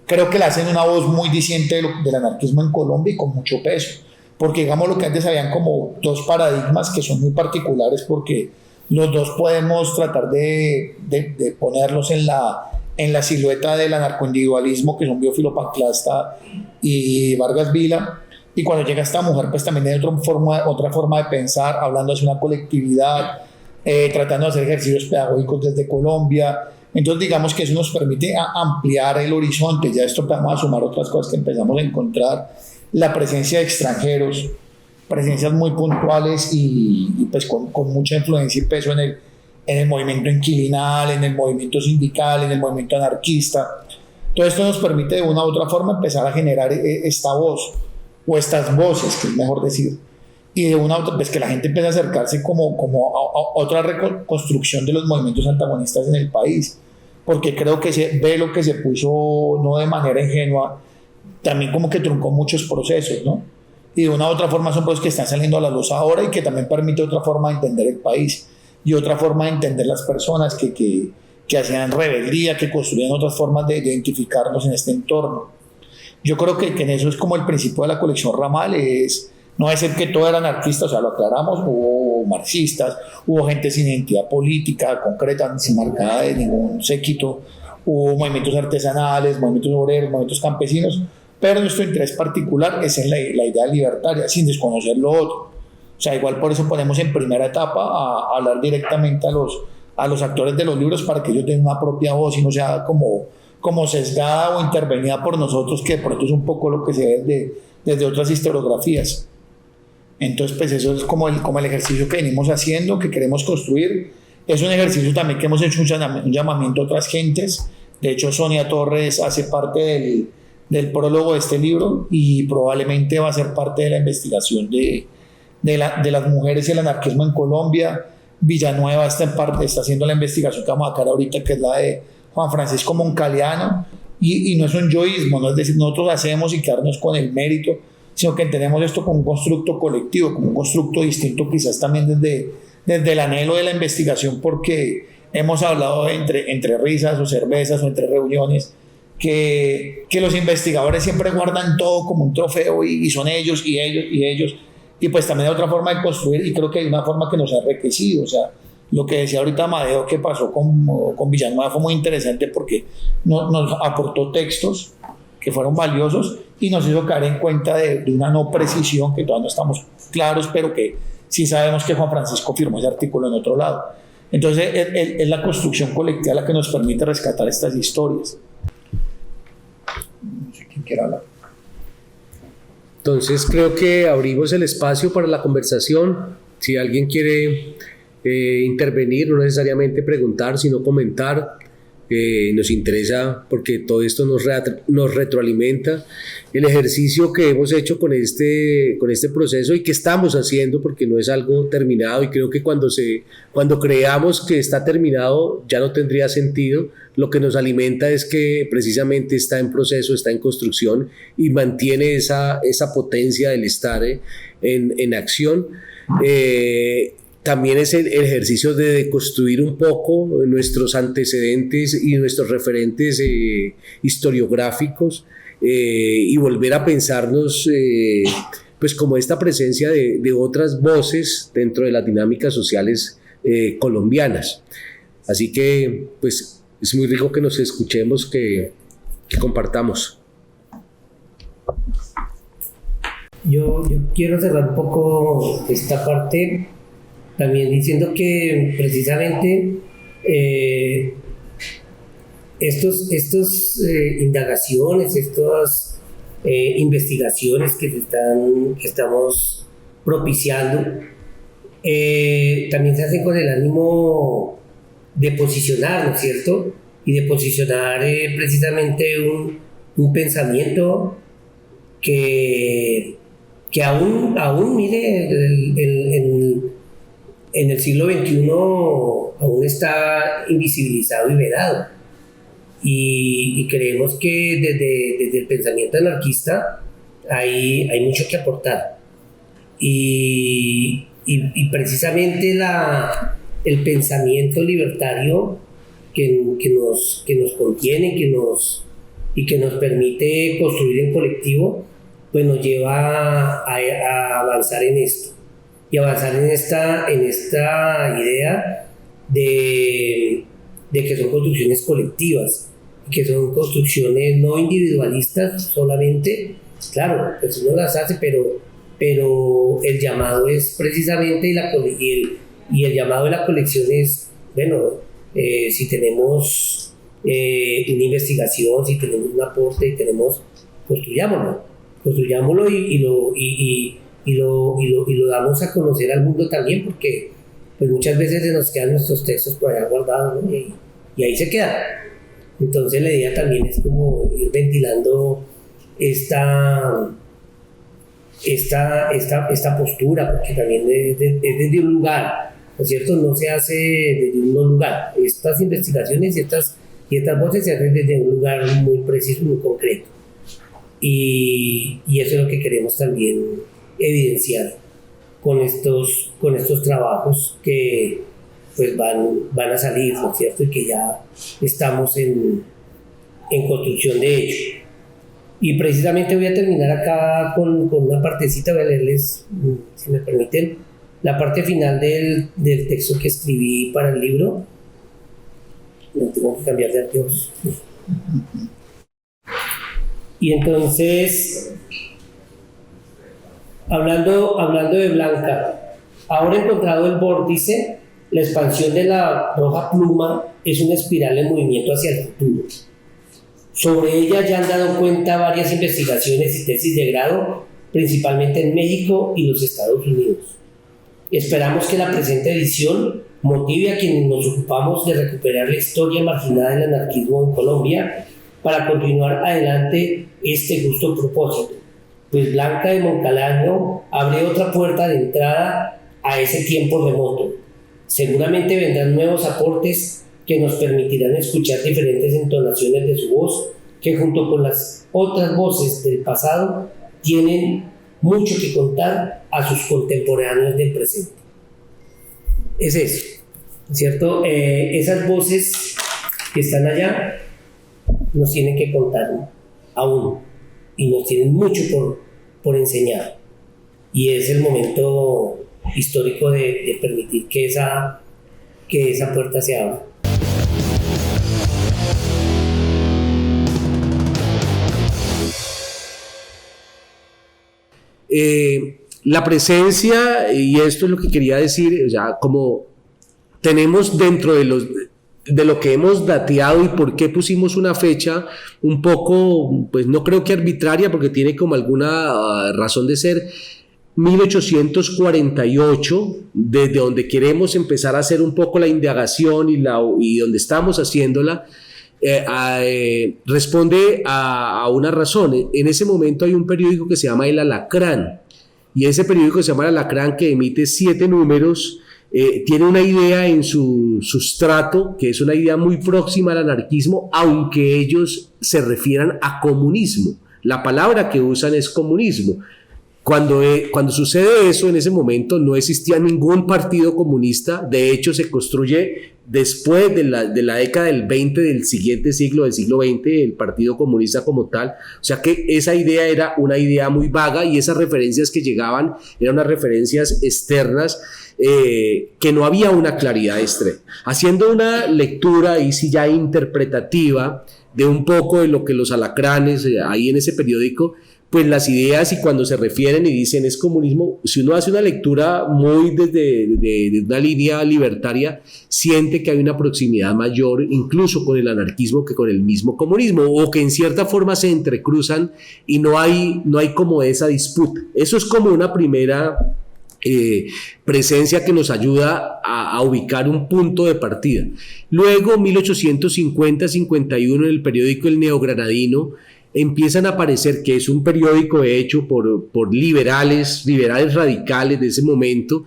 creo que le hacen una voz muy disciente del anarquismo en Colombia y con mucho peso. Porque digamos lo que antes habían como dos paradigmas que son muy particulares, porque los dos podemos tratar de ponerlos en la silueta del anarcoindividualismo, que son Teófilo Panclasta y Vargas Vila, y cuando llega esta mujer pues también hay otra forma de pensar, hablando hacia una colectividad, tratando de hacer ejercicios pedagógicos desde Colombia. Entonces digamos que eso nos permite ampliar el horizonte. Ya esto vamos a sumar otras cosas que empezamos a encontrar, la presencia de extranjeros, presencias muy puntuales y pues con mucha influencia y peso en el movimiento inquilinal, en el movimiento sindical, en el movimiento anarquista. Todo esto nos permite de una u otra forma empezar a generar esta voz, o estas voces, que es mejor decir, y de una u otra, pues que la gente empieza a acercarse como a otra reconstrucción de los movimientos antagonistas en el país, porque creo que se ve lo que se puso no de manera ingenua, también como que truncó muchos procesos, ¿no? Y de una u otra forma son procesos que están saliendo a la luz ahora y que también permite otra forma de entender el país y otra forma de entender las personas que hacían rebeldía, que construían otras formas de identificarnos en este entorno. Yo creo que en eso es como el principio de la colección Ramal, no es el que todo era anarquista, o sea, lo aclaramos, hubo marxistas, hubo gente sin identidad política concreta, sin marcada de ningún séquito, hubo movimientos artesanales, movimientos obreros, movimientos campesinos, pero nuestro interés particular es en la idea libertaria, sin desconocer lo otro. O sea, igual por eso ponemos en primera etapa a hablar directamente a los actores de los libros para que ellos tengan una propia voz y no sea como sesgada o intervenida por nosotros, que de pronto es un poco lo que se ve desde otras historiografías. Entonces, pues eso es como el ejercicio que venimos haciendo, que queremos construir. Es un ejercicio también que hemos hecho un llamamiento a otras gentes. De hecho, Sonia Torres hace parte del prólogo de este libro y probablemente va a ser parte de la investigación de las mujeres y el anarquismo en Colombia. Villanueva está haciendo la investigación que vamos a sacar ahorita, que es la de Juan Francisco Moncaliano, y no es un yoísmo, no es decir, nosotros hacemos y quedarnos con el mérito, sino que entendemos esto como un constructo colectivo, como un constructo distinto quizás también desde el anhelo de la investigación, porque hemos hablado entre risas o cervezas o entre reuniones, que los investigadores siempre guardan todo como un trofeo y son ellos y ellos y ellos, y pues también hay otra forma de construir, y creo que hay una forma que nos ha enriquecido. O sea, lo que decía ahorita Amadeo que pasó con Villanueva fue muy interesante porque nos aportó textos que fueron valiosos y nos hizo caer en cuenta de una no precisión que todavía no estamos claros, pero que sí sabemos que Juan Francisco firmó ese artículo en otro lado. Entonces es la construcción colectiva la que nos permite rescatar estas historias. No sé quién quiere hablar. Entonces creo que abrimos el espacio para la conversación. Si alguien quiere intervenir, no necesariamente preguntar, sino comentar, nos interesa porque todo esto nos retroalimenta. El ejercicio que hemos hecho con este proceso y que estamos haciendo, porque no es algo terminado, y creo que cuando creamos que está terminado ya no tendría sentido. Lo que nos alimenta es que precisamente está en proceso, está en construcción y mantiene esa potencia del estar en acción. También es el ejercicio de deconstruir un poco nuestros antecedentes y nuestros referentes historiográficos, y volver a pensarnos pues como esta presencia de otras voces dentro de las dinámicas sociales colombianas. Así que pues es muy rico que nos escuchemos, que compartamos. Yo quiero cerrar un poco esta parte también diciendo que precisamente estos indagaciones, estas investigaciones que estamos propiciando, también se hacen con el ánimo de posicionar, ¿no es cierto? Y de posicionar precisamente un pensamiento que aún mire, en el siglo XXI aún está invisibilizado y vedado. Y creemos que desde el pensamiento anarquista hay mucho que aportar. Y precisamente el pensamiento libertario que nos contiene, y que nos permite construir en colectivo, pues nos lleva a avanzar en esto. Y avanzar en esta idea de que son construcciones colectivas, que son construcciones no individualistas solamente. Claro, pues uno las hace, pero el llamado es precisamente, y el llamado de la colección es, bueno, si tenemos una investigación, si tenemos un aporte, construyámoslo y lo damos a conocer al mundo también, porque pues muchas veces se nos quedan nuestros textos por allá guardados, ¿no? Y ahí se quedan. Entonces la idea también es como ir ventilando esta postura, porque también es desde un lugar, ¿no es cierto? No se hace desde un lugar. Estas investigaciones y estas voces se hacen desde un lugar muy preciso, muy concreto. Y eso es lo que queremos también evidenciar con estos trabajos que pues van a salir, ¿no es cierto? Y que ya estamos en construcción de ello. Y precisamente voy a terminar acá con una partecita, voy a leerles, si me permiten, la parte final del texto que escribí para el libro. No tengo que cambiar de archivos. Y entonces, hablando de Blanca, ahora encontrado el vórtice, la expansión de la roja pluma es una espiral en movimiento hacia el futuro. Sobre ella ya han dado cuenta varias investigaciones y tesis de grado, principalmente en México y los Estados Unidos. Esperamos que la presente edición motive a quienes nos ocupamos de recuperar la historia marginada del anarquismo en Colombia para continuar adelante este justo propósito, pues Blanca de Moncalaño abre otra puerta de entrada a ese tiempo remoto. Seguramente vendrán nuevos aportes que nos permitirán escuchar diferentes entonaciones de su voz que junto con las otras voces del pasado tienen mucho que contar a sus contemporáneos del presente. Es eso, ¿cierto? Esas voces que están allá nos tienen que contar aún y nos tienen mucho por enseñar, y es el momento histórico de permitir que esa puerta se abra. La presencia, y esto es lo que quería decir, o sea, como tenemos dentro de lo que hemos dateado y por qué pusimos una fecha un poco, pues no creo que arbitraria, porque tiene como alguna razón de ser, 1848, desde donde queremos empezar a hacer un poco la indagación y donde estamos haciéndola, responde a una razón. En ese momento hay un periódico que se llama El Alacrán, y ese periódico se llama El Alacrán, que emite 7 números. Tiene una idea en su sustrato que es una idea muy próxima al anarquismo, aunque ellos se refieran a comunismo. La palabra que usan es comunismo. Cuando sucede eso, en ese momento no existía ningún partido comunista. De hecho, se construye después de la década del 20 del siguiente siglo, del siglo XX, el Partido Comunista como tal. O sea que esa idea era una idea muy vaga, y esas referencias que llegaban eran unas referencias externas, que no había una claridad extrema. Haciendo una lectura ahí sí ya interpretativa de un poco de lo que los alacranes ahí en ese periódico, pues las ideas, y cuando se refieren y dicen es comunismo, si uno hace una lectura muy desde de una línea libertaria, siente que hay una proximidad mayor incluso con el anarquismo que con el mismo comunismo, o que en cierta forma se entrecruzan y no hay como esa disputa. Eso es como una primera presencia que nos ayuda a ubicar un punto de partida. Luego, 1850-51, en el periódico El Neogranadino, empiezan a aparecer, que es un periódico hecho por liberales radicales de ese momento,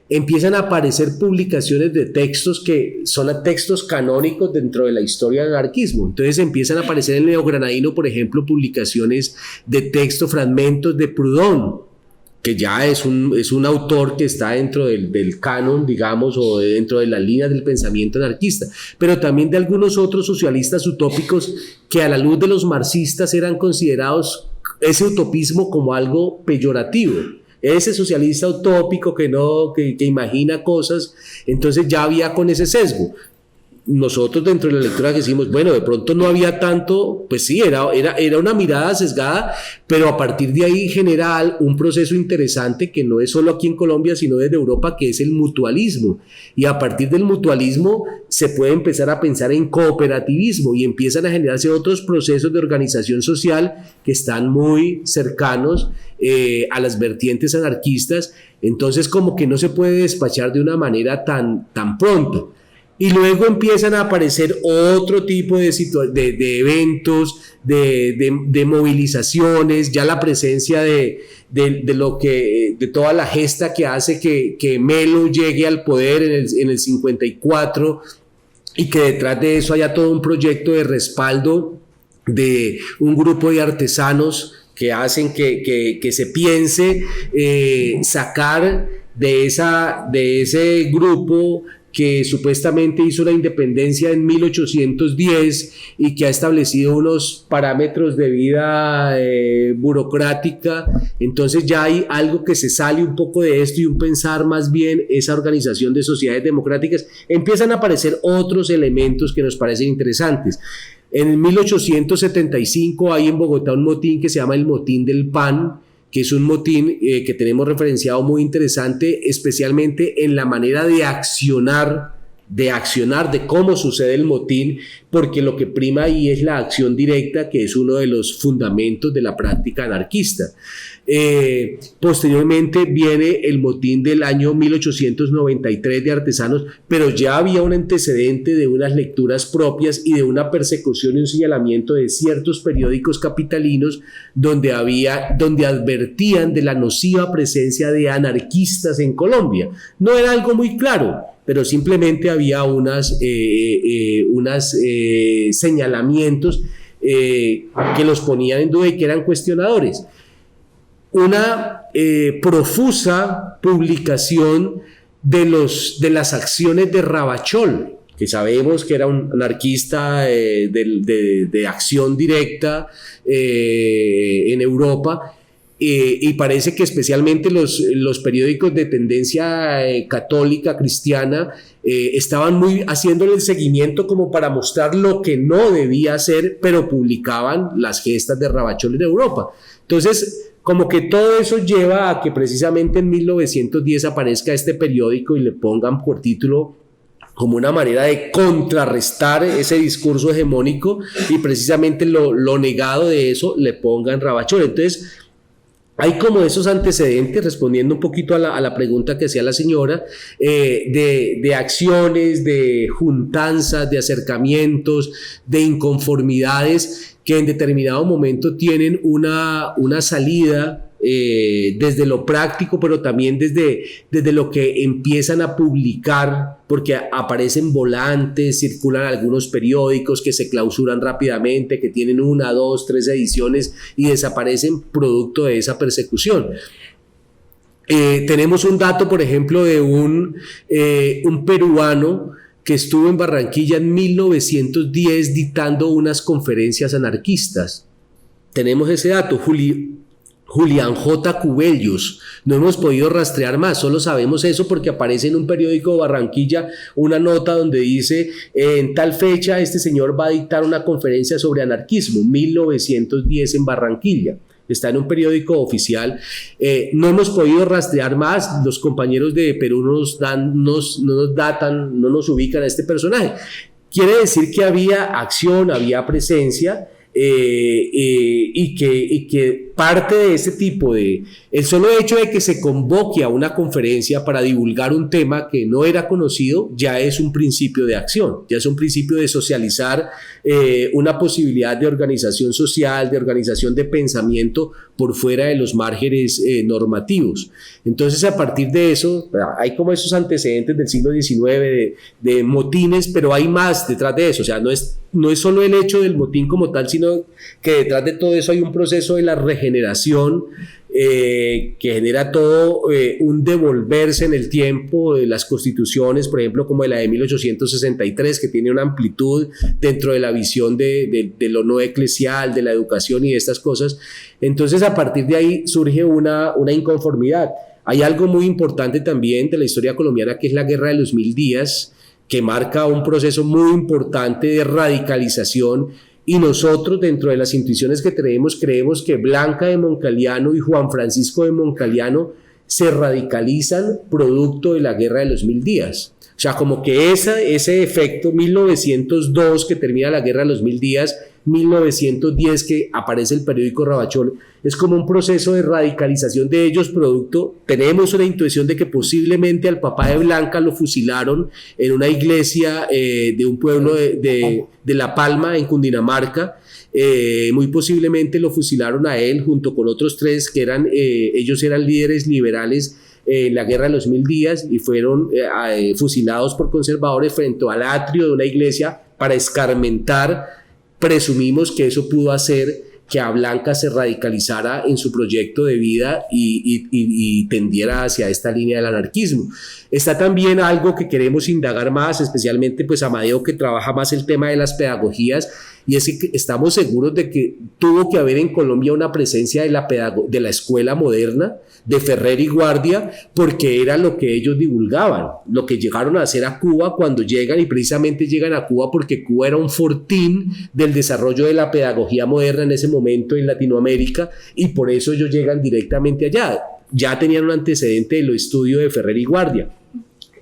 empiezan a aparecer publicaciones de textos que son textos canónicos dentro de la historia del anarquismo. Entonces empiezan a aparecer en el Neogranadino, por ejemplo, publicaciones de texto, fragmentos de Proudhon, que ya es un autor que está dentro del canon, digamos, o dentro de las líneas del pensamiento anarquista, pero también de algunos otros socialistas utópicos que a la luz de los marxistas eran considerados ese utopismo como algo peyorativo. Ese socialista utópico que imagina cosas, entonces ya había con ese sesgo. Nosotros dentro de la lectura que hicimos, bueno, de pronto no había tanto, pues sí, era una mirada sesgada, pero a partir de ahí genera un proceso interesante que no es solo aquí en Colombia, sino desde Europa, que es el mutualismo. Y a partir del mutualismo se puede empezar a pensar en cooperativismo, y empiezan a generarse otros procesos de organización social que están muy cercanos a las vertientes anarquistas. Entonces como que no se puede despachar de una manera tan pronto. Y luego empiezan a aparecer otro tipo de eventos, de movilizaciones, ya la presencia de toda la gesta que hace que Melo llegue al poder en el 54, y que detrás de eso haya todo un proyecto de respaldo de un grupo de artesanos que hacen que se piense sacar de ese grupo que supuestamente hizo la independencia en 1810 y que ha establecido unos parámetros de vida burocrática. Entonces ya hay algo que se sale un poco de esto, y un pensar más bien esa organización de sociedades democráticas. Empiezan a aparecer otros elementos que nos parecen interesantes. En 1875 hay en Bogotá un motín que se llama el Motín del Pan, que es un motín que tenemos referenciado muy interesante, especialmente en la manera de accionar, de cómo sucede el motín, porque lo que prima ahí es la acción directa, que es uno de los fundamentos de la práctica anarquista. Posteriormente viene el motín del año 1893 de artesanos, pero ya había un antecedente de unas lecturas propias y de una persecución y un señalamiento de ciertos periódicos capitalinos donde advertían de la nociva presencia de anarquistas en Colombia. No era algo muy claro, pero simplemente había unos señalamientos que los ponían en duda y que eran cuestionadores. Una profusa publicación de las acciones de Ravachol, que sabemos que era un anarquista de acción directa en Europa, y parece que especialmente los periódicos de tendencia católica, cristiana, estaban muy haciéndole el seguimiento como para mostrar lo que no debía hacer, pero publicaban las gestas de Ravachol en Europa. Entonces, como que todo eso lleva a que precisamente en 1910 aparezca este periódico y le pongan por título como una manera de contrarrestar ese discurso hegemónico, y precisamente lo negado de eso le pongan Ravachol. Entonces, hay como esos antecedentes, respondiendo un poquito a la pregunta que hacía la señora, de acciones, de juntanzas, de acercamientos, de inconformidades que en determinado momento tienen una salida desde lo práctico, pero también desde lo que empiezan a publicar, porque aparecen volantes, circulan algunos periódicos que se clausuran rápidamente, que tienen 1, 2, 3 ediciones y desaparecen producto de esa persecución. Tenemos un dato, por ejemplo, de un peruano que estuvo en Barranquilla en 1910 dictando unas conferencias anarquistas. Tenemos ese dato, Julián J. Cubellos. No hemos podido rastrear más, solo sabemos eso porque aparece en un periódico de Barranquilla una nota donde dice: en tal fecha este señor va a dictar una conferencia sobre anarquismo, 1910 en Barranquilla. Está en un periódico oficial. No hemos podido rastrear más. Los compañeros de Perú no nos ubican a este personaje. Quiere decir que había acción, había presencia, y que parte de ese tipo de... El solo hecho de que se convoque a una conferencia para divulgar un tema que no era conocido ya es un principio de acción, ya es un principio de socializar una posibilidad de organización social, de organización de pensamiento por fuera de los márgenes normativos. Entonces, a partir de eso, hay como esos antecedentes del siglo XIX de motines, pero hay más detrás de eso. O sea, no es solo el hecho del motín como tal, sino que detrás de todo eso hay un proceso de la regeneración que genera todo un devolverse en el tiempo de las constituciones, por ejemplo, como la de 1863, que tiene una amplitud dentro de la visión de lo no eclesial, de la educación y de estas cosas. Entonces, a partir de ahí surge una inconformidad. Hay algo muy importante también de la historia colombiana, que es la Guerra de los 1000 días, que marca un proceso muy importante de radicalización. Y nosotros, dentro de las intuiciones que tenemos, creemos que Blanca de Moncaliano y Juan Francisco de Moncaliano se radicalizan producto de la Guerra de los 1000 días. O sea, como que ese efecto, 1902 que termina la Guerra de los 1000 días, 1910 que aparece el periódico Ravachol, es como un proceso de radicalización de ellos producto. Tenemos una intuición de que posiblemente al papá de Blanca lo fusilaron en una iglesia de un pueblo de La Palma, en Cundinamarca. Muy posiblemente lo fusilaron a él junto con otros 3 que ellos eran líderes liberales en la Guerra de los 1000 días y fueron fusilados por conservadores frente al atrio de una iglesia para escarmentar. Presumimos que eso pudo hacer que a Blanca se radicalizara en su proyecto de vida y tendiera hacia esta línea del anarquismo. Está también algo que queremos indagar más, especialmente pues Amadeo, que trabaja más el tema de las pedagogías, y es que estamos seguros de que tuvo que haber en Colombia una presencia de la escuela moderna, de Ferrer y Guardia, porque era lo que ellos divulgaban, lo que llegaron a hacer a Cuba cuando llegan, y precisamente llegan a Cuba porque Cuba era un fortín del desarrollo de la pedagogía moderna en ese momento en Latinoamérica, y por eso ellos llegan directamente allá. Ya tenían un antecedente de lo estudio de Ferrer y Guardia.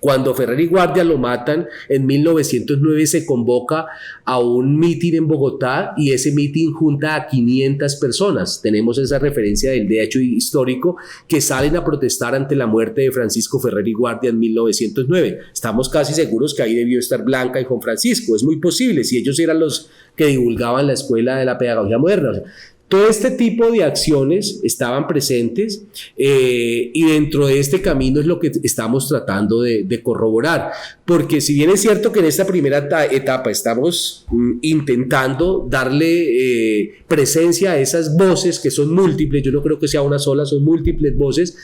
Cuando Ferrer y Guardia lo matan en 1909, se convoca a un mitin en Bogotá, y ese mitin junta a 500 personas. Tenemos esa referencia del hecho histórico, que salen a protestar ante la muerte de Francisco Ferrer y Guardia en 1909. Estamos casi seguros que ahí debió estar Blanca y Juan Francisco. Es muy posible, si ellos eran los que divulgaban la escuela de la pedagogía moderna. O sea, Todo este tipo de acciones estaban presentes y dentro de este camino es lo que estamos tratando de corroborar, porque si bien es cierto que en esta primera etapa estamos intentando darle presencia a esas voces que son múltiples, yo no creo que sea una sola, son múltiples voces.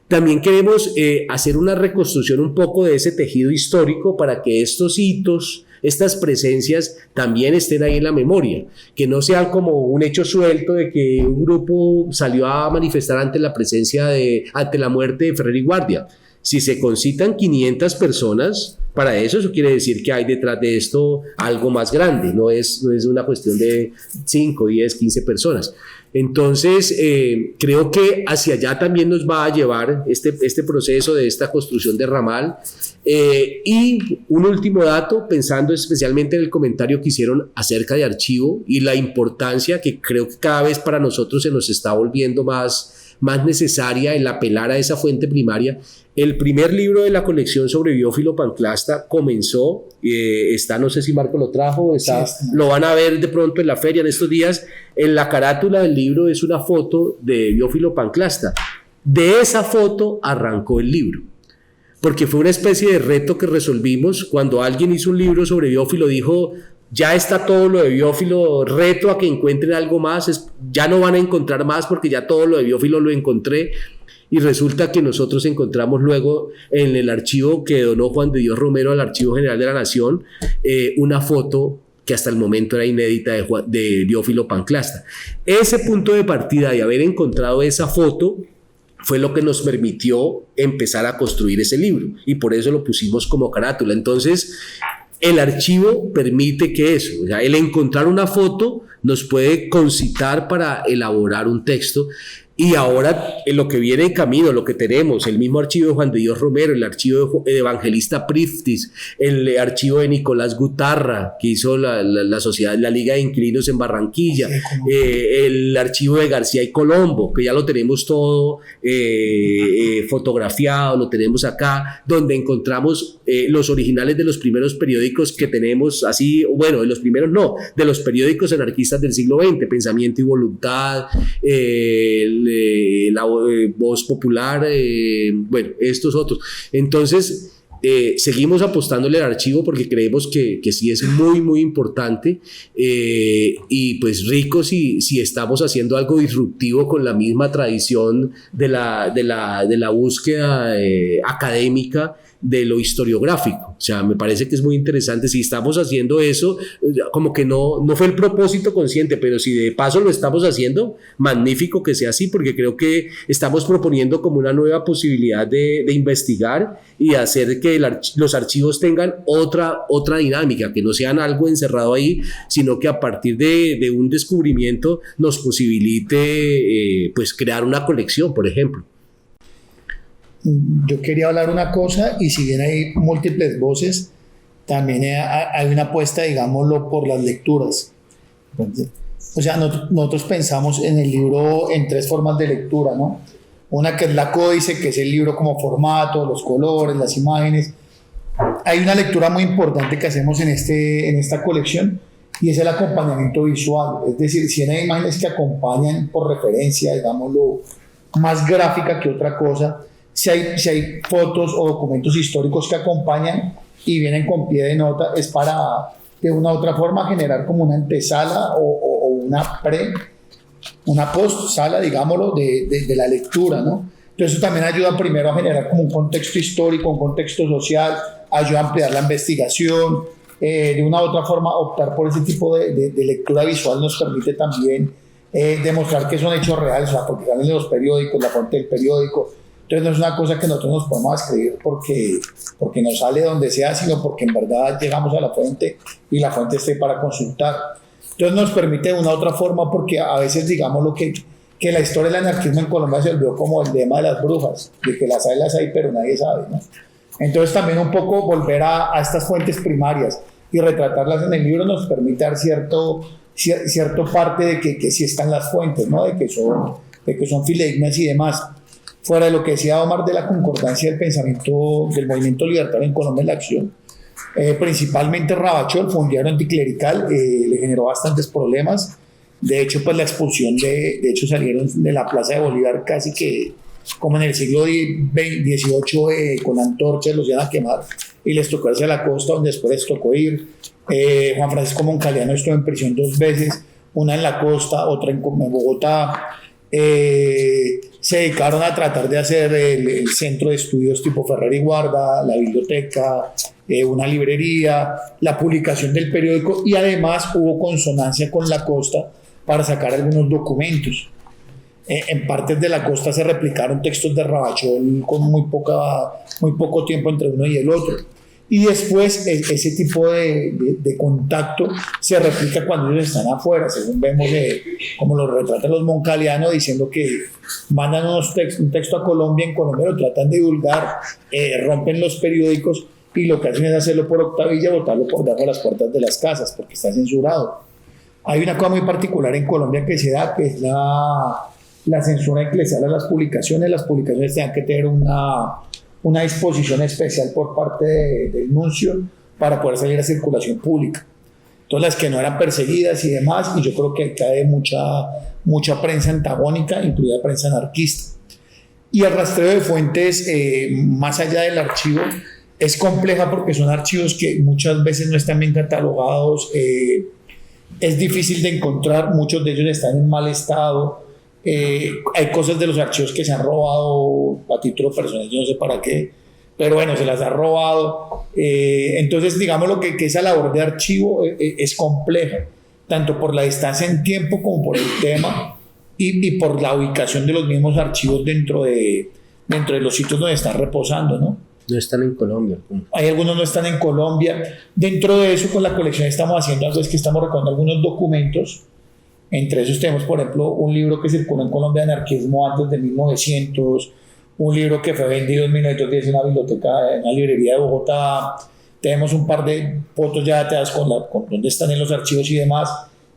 También queremos hacer una reconstrucción un poco de ese tejido histórico para que estos hitos, estas presencias también estén ahí en la memoria, que no sean como un hecho suelto de que un grupo salió a manifestar ante la muerte de Ferrer y Guardia. Si se concitan 500 personas, para eso quiere decir que hay detrás de esto algo más grande, no es una cuestión de 5, 10, 15 personas. Entonces, creo que hacia allá también nos va a llevar este proceso de esta construcción de ramal. Y un último dato, pensando especialmente en el comentario que hicieron acerca de archivo y la importancia que creo que cada vez para nosotros se nos está volviendo más necesaria el apelar a esa fuente primaria. El primer libro de la colección sobre Biófilo Panclasta comenzó, no sé si Marco lo trajo, lo van a ver de pronto en la feria en estos días. En la carátula del libro es una foto de Biófilo Panclasta. De esa foto arrancó el libro, porque fue una especie de reto que resolvimos cuando alguien hizo un libro sobre Biófilo, dijo: ya está todo lo de Biófilo, reto a que encuentren algo más, ya no van a encontrar más porque ya todo lo de Biófilo lo encontré. Y resulta que nosotros encontramos luego en el archivo que donó Juan de Dios Romero al Archivo General de la Nación una foto que hasta el momento era inédita de Biófilo Panclasta. Ese punto de partida de haber encontrado esa foto fue lo que nos permitió empezar a construir ese libro, y por eso lo pusimos como carátula. Entonces, el archivo permite que eso, o sea, el encontrar una foto nos puede concitar para elaborar un texto. Y ahora en lo que viene en camino, lo que tenemos, el mismo archivo de Juan de Dios Romero, el archivo de Evangelista Priftis, el archivo de Nicolás Gutarra, que hizo la Liga de Inquilinos en Barranquilla, el archivo de García y Colombo, que ya lo tenemos todo fotografiado, lo tenemos acá, donde encontramos los originales de los primeros periódicos que tenemos, así, bueno, de los primeros no, de los periódicos anarquistas del siglo XX, Pensamiento y Voluntad, la Voz Popular, bueno, estos otros. Entonces, seguimos apostándole al archivo porque creemos que sí es muy, muy importante, y pues rico si estamos haciendo algo disruptivo con la misma tradición de la búsqueda académica de lo historiográfico. O sea, me parece que es muy interesante si estamos haciendo eso, como que no fue el propósito consciente, pero si de paso lo estamos haciendo, magnífico que sea así, porque creo que estamos proponiendo como una nueva posibilidad de investigar y hacer que los archivos tengan otra dinámica, que no sean algo encerrado ahí, sino que a partir de un descubrimiento nos posibilite pues crear una colección, por ejemplo. Yo quería hablar una cosa, y si bien hay múltiples voces, también hay una apuesta, digámoslo, por las lecturas. O sea, nosotros pensamos en el libro en 3 formas de lectura, ¿no? Una que es la códice, que es el libro como formato, los colores, las imágenes. Hay una lectura muy importante que hacemos en esta colección, y es el acompañamiento visual. Es decir, si hay imágenes que acompañan por referencia, digámoslo, más gráfica que otra cosa, si hay fotos o documentos históricos que acompañan y vienen con pie de nota, es para de una u otra forma generar como una antesala o una post-sala, digámoslo, de la lectura, ¿no? Entonces eso también ayuda primero a generar como un contexto histórico, un contexto social, ayuda a ampliar la investigación, de una u otra forma optar por ese tipo de lectura visual nos permite también demostrar que son hechos reales, o sea, porque salen de los periódicos, la fuente del periódico. Entonces no es una cosa que nosotros nos podemos escribir porque nos sale donde sea, sino porque en verdad llegamos a la fuente y la fuente esté para consultar. Entonces nos permite de una u otra forma, porque a veces digamos lo que la historia del anarquismo en Colombia se olvidó como el tema de las brujas, de que las hay, pero nadie sabe, ¿no? Entonces también un poco volver a estas fuentes primarias y retratarlas en el libro nos permite dar cierto parte de que sí están las fuentes, ¿no? De que son fidedignas y demás. Fuera de lo que decía Omar de la concordancia del pensamiento del movimiento libertario en Colombia en la acción, principalmente Ravachol fue un diario anticlerical, le generó bastantes problemas, De hecho, pues la expulsión de hecho salieron de la Plaza de Bolívar casi que como en el siglo XVIII, con antorchas los iban a quemar y les tocó irse a la costa, donde después les tocó ir. Juan Francisco Moncaliano estuvo en prisión 2 veces, una en la costa, otra en Bogotá. Se dedicaron a tratar de hacer el centro de estudios tipo Ferrer y Guarda, la biblioteca, una librería, la publicación del periódico, y además hubo consonancia con la costa para sacar algunos documentos. En partes de la costa se replicaron textos de Ravachol con muy poco tiempo entre uno y el otro. Y después ese tipo de contacto se replica cuando ellos están afuera, según vemos como lo retratan los Moncaliano, diciendo que mandan un texto a Colombia, en Colombia lo tratan de divulgar, rompen los periódicos y lo que hacen es hacerlo por octavilla, botarlo por debajo de las puertas de las casas, porque está censurado. Hay una cosa muy particular en Colombia que se da, que es la censura eclesial a las publicaciones. Las publicaciones tienen que tener una disposición especial por parte del nuncio para poder salir a circulación pública. Todas las que no eran perseguidas y demás, y yo creo que cae mucha prensa antagónica, incluida prensa anarquista. Y el rastreo de fuentes, más allá del archivo, es compleja porque son archivos que muchas veces no están bien catalogados, es difícil de encontrar, muchos de ellos están en mal estado. Hay cosas de los archivos que se han robado a título personal, yo no sé para qué, pero bueno, se las ha robado. Entonces, digamos lo que esa labor de archivo es compleja, tanto por la distancia en tiempo como por el tema y por la ubicación de los mismos archivos dentro de los sitios donde están reposando, ¿no? No están en Colombia. Hay algunos no están en Colombia. Dentro de eso, con la colección estamos haciendo algo, es que estamos recordando algunos documentos. Entre esos tenemos, por ejemplo, un libro que circuló en Colombia de anarquismo antes de 1900, un libro que fue vendido en 1910 en una biblioteca, en una librería de Bogotá. Tenemos un par de fotos ya datadas con dónde están en los archivos y demás.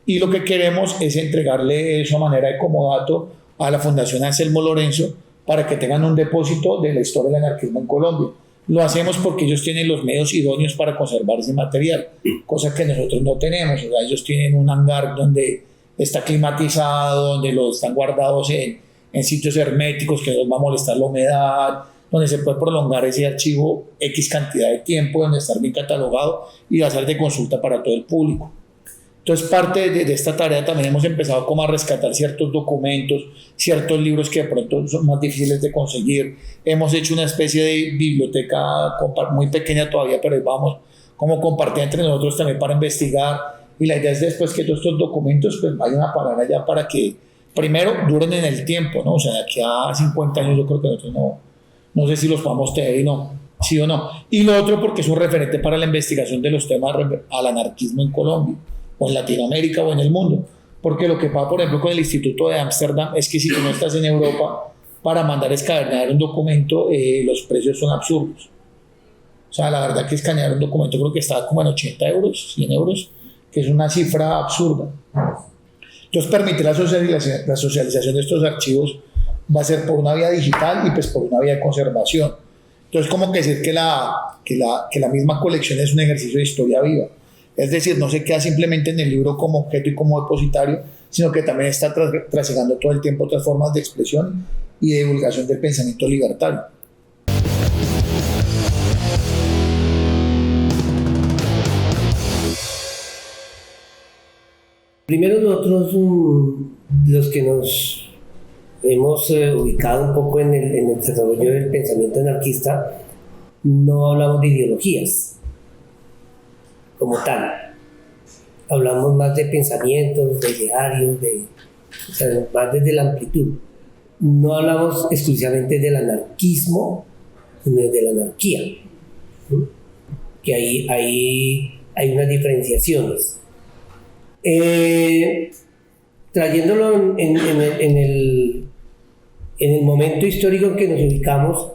Y lo que queremos es entregarle eso a manera de comodato a la Fundación Anselmo Lorenzo para que tengan un depósito de la historia del anarquismo en Colombia. Lo hacemos porque ellos tienen los medios idóneos para conservar ese material, cosa que nosotros no tenemos. O sea, ellos tienen un hangar donde está climatizado, donde los están guardados en sitios herméticos que no les va a molestar la humedad, donde se puede prolongar ese archivo X cantidad de tiempo, donde estar bien catalogado y va a ser de consulta para todo el público. Entonces, parte de esta tarea también hemos empezado como a rescatar ciertos documentos, ciertos libros que de pronto son más difíciles de conseguir. Hemos hecho una especie de biblioteca muy pequeña todavía, pero vamos como compartir entre nosotros también para investigar. Y la idea es después que todos estos documentos pues vayan a parar allá para que primero duren en el tiempo, ¿no? O sea, de aquí a 50 años yo creo que nosotros no sé si los podamos tener y no, sí o no. Y lo otro porque es un referente para la investigación de los temas al anarquismo en Colombia, o en Latinoamérica o en el mundo. Porque lo que pasa, por ejemplo, con el Instituto de Ámsterdam es que si tú no estás en Europa, para mandar a escanear un documento, los precios son absurdos. O sea, la verdad que escanear un documento creo que está como en 80 euros, 100 euros, que es una cifra absurda. Entonces, permitir la socialización de estos archivos va a ser por una vía digital y pues por una vía de conservación. Entonces, como que decir que la misma colección es un ejercicio de historia viva. Es decir, no se queda simplemente en el libro como objeto y como depositario, sino que también está trasegando todo el tiempo otras formas de expresión y de divulgación del pensamiento libertario. Primero nosotros, los que nos hemos ubicado un poco en el desarrollo del pensamiento anarquista, no hablamos de ideologías como tal. Hablamos más de pensamientos, de idearios, o sea, más desde la amplitud. No hablamos exclusivamente del anarquismo, sino de la anarquía, ¿sí? Que ahí hay unas diferenciaciones. Trayéndolo en el momento histórico en que nos ubicamos,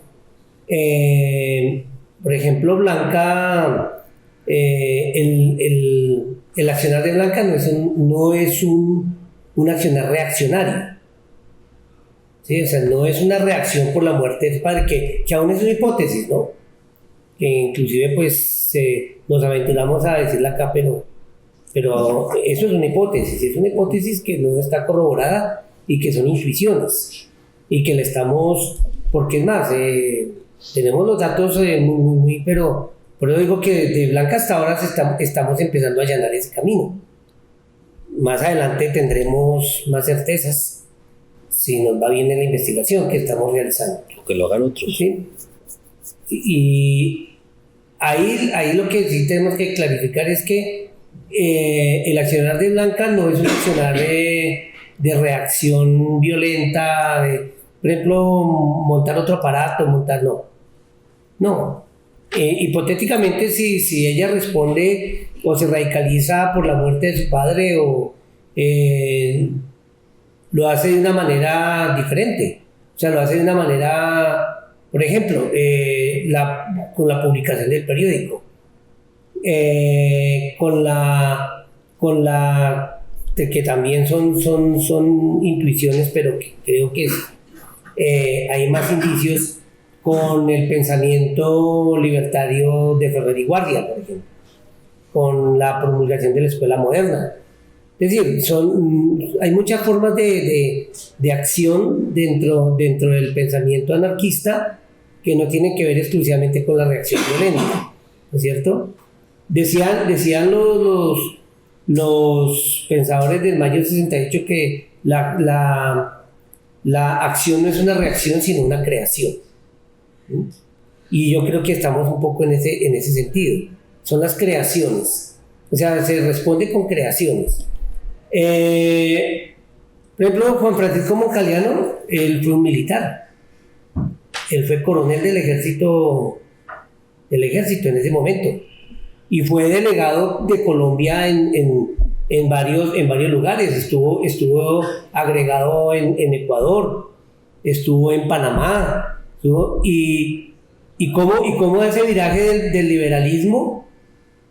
por ejemplo, Blanca, el accionar de Blanca no es un accionar reaccionario, ¿sí? O sea, no es una reacción por la muerte de su padre, que aún es una hipótesis, ¿no? Que inclusive pues nos aventuramos a decirla acá, pero Pero eso es una hipótesis que no está corroborada y que son intuiciones y que le estamos, porque es más, tenemos los datos pero digo que de Blanca hasta ahora estamos empezando a allanar ese camino. Más adelante tendremos más certezas si nos va bien en la investigación que estamos realizando. O que lo hagan otros. ¿Sí? Y ahí lo que sí tenemos que clarificar es que el accionar de Blanca no es un accionar de reacción violenta, por ejemplo, montar otro aparato, no. Hipotéticamente, si ella responde o se radicaliza por la muerte de su padre o lo hace de una manera diferente, o sea, lo hace de una manera, por ejemplo, con la publicación del periódico, con la que también son intuiciones, pero que creo que hay más indicios con el pensamiento libertario de Ferrer y Guardia, por ejemplo, con la promulgación de la escuela moderna. Es decir, hay muchas formas de acción dentro del pensamiento anarquista que no tienen que ver exclusivamente con la reacción violenta, ¿no es cierto? Decían los pensadores del mayo 68 que la acción no es una reacción sino una creación. Y yo creo que estamos un poco en ese sentido. Son las creaciones, o sea, se responde con creaciones. Por ejemplo, Juan Francisco Moncaliano, él fue un militar, él fue coronel del ejército en ese momento y fue delegado de Colombia en varios lugares. Estuvo agregado en Ecuador, estuvo en Panamá, y cómo ese viraje del liberalismo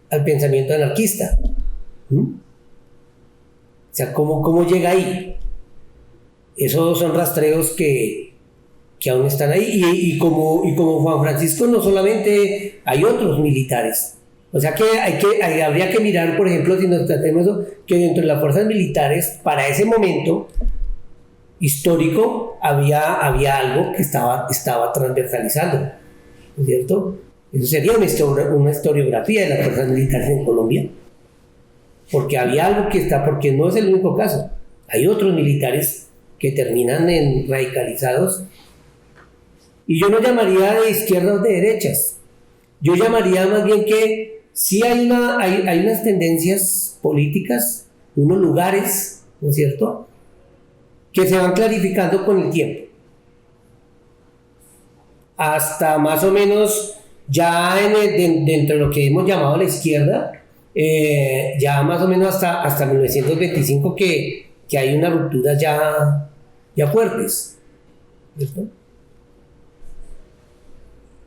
al pensamiento anarquista. O sea, ¿cómo llega ahí? Esos son rastreos que aún están ahí. Y como Juan Francisco, no solamente hay otros militares. O sea que habría que mirar, por ejemplo, si nos tratemos que dentro de las fuerzas militares, para ese momento histórico, había algo que estaba transversalizando, ¿no es cierto? Eso sería una historiografía de las fuerzas militares en Colombia. Porque había algo porque no es el único caso. Hay otros militares que terminan radicalizados. Y yo no llamaría de izquierdas o de derechas. Yo llamaría más bien que sí hay unas tendencias políticas, unos lugares, ¿no es cierto?, que se van clarificando con el tiempo. Hasta más o menos ya dentro de lo que hemos llamado la izquierda, ya más o menos hasta 1925 que hay unas rupturas ya fuertes, ¿cierto?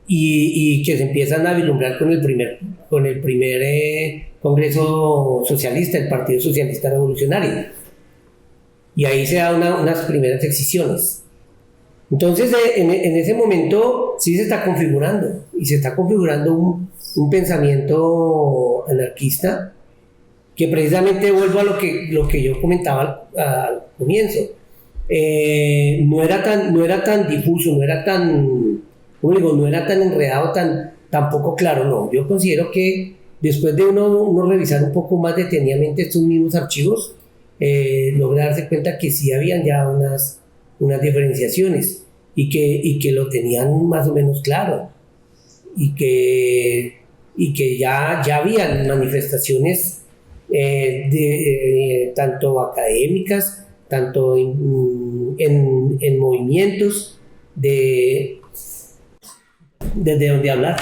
Y que se empiezan a vislumbrar con el primer Congreso Socialista, el Partido Socialista Revolucionario, y ahí se dan unas primeras excisiones. Entonces en ese momento sí se está configurando, y se está configurando un pensamiento anarquista que precisamente vuelvo a lo que yo comentaba al comienzo. No era tan difuso, no era tan enredado, tan poco claro. No, yo considero que después de uno revisar un poco más detenidamente estos mismos archivos, logra darse cuenta que sí habían ya unas diferenciaciones y que lo tenían más o menos claro, y que ya habían manifestaciones tanto académicas, tanto en movimientos desde donde hablar.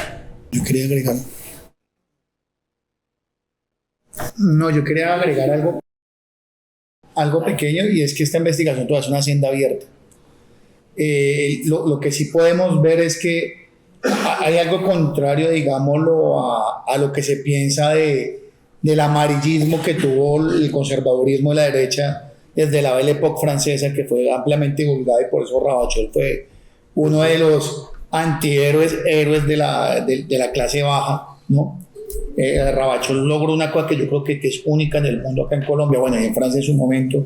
Yo quería agregar algo pequeño, y es que esta investigación todavía es una hacienda abierta. Lo que sí podemos ver es que hay algo contrario, digámoslo, a lo que se piensa del amarillismo que tuvo el conservadurismo de la derecha desde la Belle Époque francesa, que fue ampliamente divulgada, y por eso Ravachol fue uno de los antihéroes, héroes de la clase baja, ¿no? Ravachol logró una cosa que yo creo que es única en el mundo acá en Colombia, bueno, y en Francia en su momento,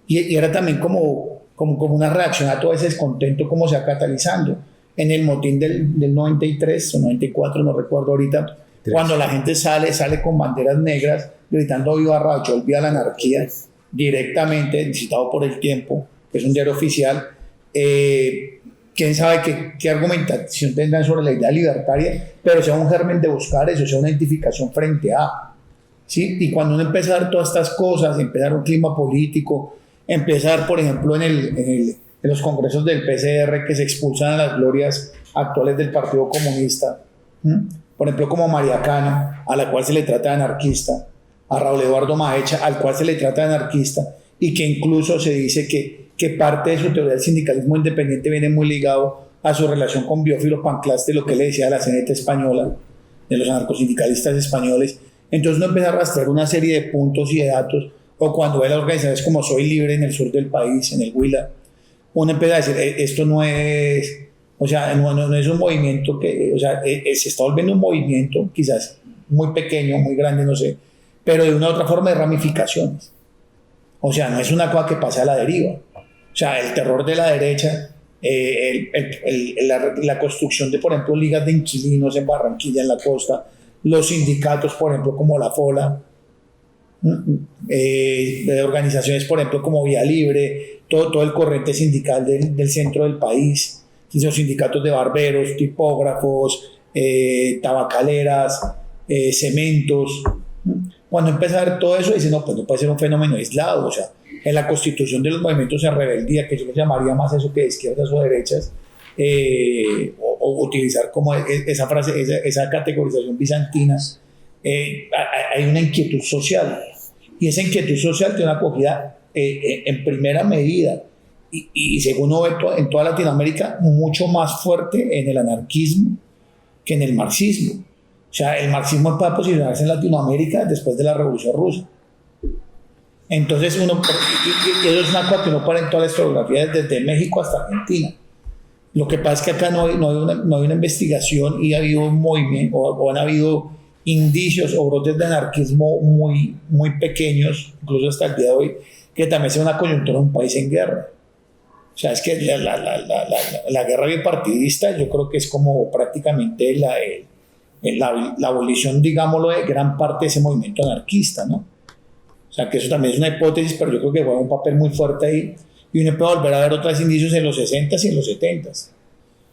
y era también como una reacción a todo ese descontento, como se va catalizando. En el motín del 93 o 94, no recuerdo ahorita, cuando la gente sale con banderas negras, gritando viva Ravachol, viva la anarquía, directamente, citado por El Tiempo, que es un diario oficial, quién sabe qué argumentación tendrán sobre la idea libertaria, pero sea un germen de buscar eso, sea una identificación frente a, ¿sí? Y cuando uno empieza a ver todas estas cosas, empieza a ver un clima político, empezar, por ejemplo, en los congresos del PCR que se expulsan a las glorias actuales del Partido Comunista, por ejemplo, como María Cano, a la cual se le trata de anarquista, a Raúl Eduardo Maecha, al cual se le trata de anarquista, y que incluso se dice que parte de su teoría del sindicalismo independiente viene muy ligado a su relación con Biófilo Panclaste, lo que le decía a la CNT española, de los anarcosindicalistas españoles. Entonces uno empieza a rastrear una serie de puntos y de datos, o cuando ve las organizaciones como Soy Libre en el sur del país, en el Huila, uno empieza a decir, esto no es, o sea, no es un movimiento que, o sea, se está volviendo un movimiento quizás muy pequeño, muy grande, no sé, pero de una u otra forma de ramificaciones. O sea, no es una cosa que pase a la deriva. O sea, el terror de la derecha, la construcción de, por ejemplo, ligas de inquilinos en Barranquilla, en la costa, los sindicatos, por ejemplo, como la FOLA, de organizaciones, por ejemplo, como Vía Libre, todo el corriente sindical del centro del país, los sindicatos de barberos, tipógrafos, tabacaleras, cementos. Cuando empieza a ver todo eso, dice, no, pues no puede ser un fenómeno aislado. O sea, en la constitución de los movimientos de rebeldía, que yo llamaría más eso que de izquierdas o derechas, o utilizar como esa frase, esa categorización bizantina, hay una inquietud social, y esa inquietud social tiene una acogida en primera medida, y según uno ve en toda Latinoamérica, mucho más fuerte en el anarquismo que en el marxismo. O sea, el marxismo puede posicionarse en Latinoamérica después de la Revolución Rusa. Entonces y eso es una cosa que uno para en toda la historiografía desde México hasta Argentina. Lo que pasa es que acá no hay una investigación, y ha habido un movimiento, o han habido indicios o brotes de anarquismo muy, muy pequeños, incluso hasta el día de hoy, que también sea una coyuntura de un país en guerra. O sea, es que la guerra bipartidista yo creo que es como prácticamente la abolición, digámoslo, de gran parte de ese movimiento anarquista, ¿no? O sea, que eso también es una hipótesis, pero yo creo que juega un papel muy fuerte ahí, y uno puede volver a ver otros indicios en los 60s y en los 70s.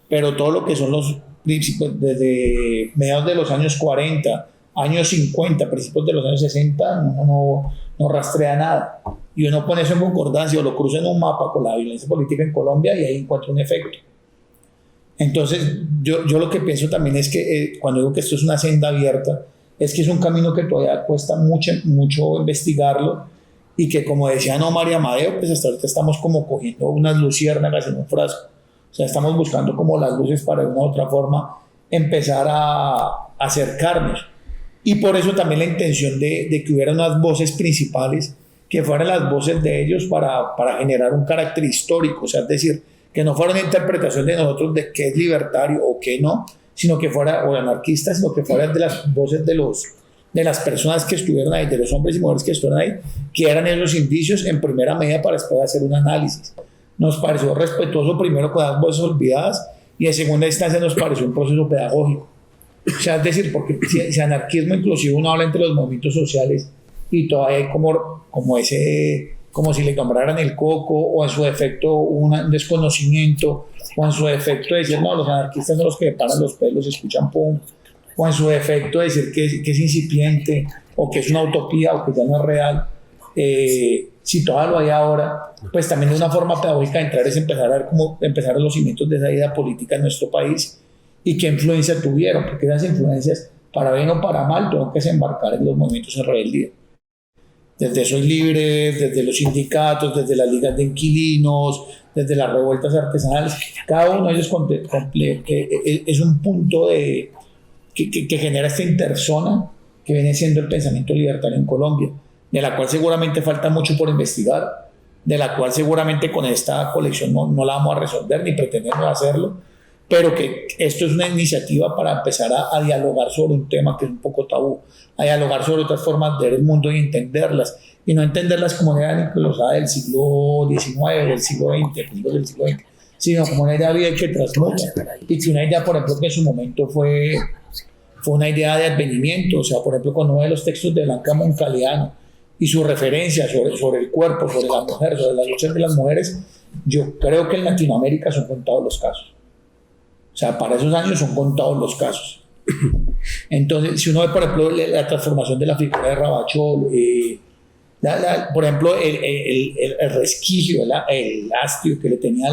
Pero todo lo que son los principios, desde mediados de los años 40, años 50, principios de los años 60, no rastrea nada. Y uno pone eso en concordancia o lo cruza en un mapa con la violencia política en Colombia, y ahí encuentra un efecto. Entonces, yo lo que pienso también es que cuando digo que esto es una senda abierta, es que es un camino que todavía cuesta mucho investigarlo, y que, como decía María Amadeo, pues hasta ahorita estamos como cogiendo unas luciérnagas en un frasco. O sea, estamos buscando como las luces para de una u otra forma empezar a acercarnos. Y por eso también la intención de que hubiera unas voces principales, que fueran las voces de ellos para generar un carácter histórico. O sea, es decir, que no fuera una interpretación de nosotros de qué es libertario o qué no, sino que fuera, o anarquista, sino que fueran de las voces de las personas que estuvieron ahí, de los hombres y mujeres que estuvieron ahí, que eran esos indicios en primera medida para después hacer un análisis. Nos pareció respetuoso primero con las voces olvidadas, y en segunda instancia nos pareció un proceso pedagógico. O sea, es decir, porque si anarquismo inclusive uno habla entre los movimientos sociales, y todavía hay como si le nombraran el coco, o en su defecto un desconocimiento, o en su defecto decir, no, los anarquistas son los que paran los pelos y escuchan pum, o en su defecto decir que es incipiente, o que es una utopía, o que ya no es real. Si todavía lo hay ahora, pues también es una forma pedagógica de entrar, es empezar a ver cómo empezar los cimientos de esa idea política en nuestro país, y qué influencia tuvieron, porque esas influencias, para bien o para mal, tuvieron que desembarcar en los movimientos en rebeldía. Desde Soy Libre, desde los sindicatos, desde las ligas de inquilinos, desde las revueltas artesanales, cada uno de ellos es un punto que genera esta interzona que viene siendo el pensamiento libertario en Colombia, de la cual seguramente falta mucho por investigar, de la cual seguramente con esta colección no la vamos a resolver, ni pretendemos hacerlo, pero que esto es una iniciativa para empezar a dialogar sobre un tema que es un poco tabú, a dialogar sobre otras formas de ver el mundo y entenderlas, y no entenderlas como una idea anquilosada del siglo XIX, del siglo XX, principios del siglo XX, sino como una idea viva que transmuta, y que una idea, por ejemplo, que en su momento fue una idea de advenimiento. O sea, por ejemplo, cuando uno ve los textos de Blanca Moncaliano y su referencia sobre el cuerpo, sobre la mujer, sobre las luchas de las mujeres, yo creo que en Latinoamérica son contados los casos. O sea, para esos años son contados los casos. Entonces, si uno ve, por ejemplo, la transformación de la figura de Ravachol, por ejemplo, el resquicio, el hastio que le tenía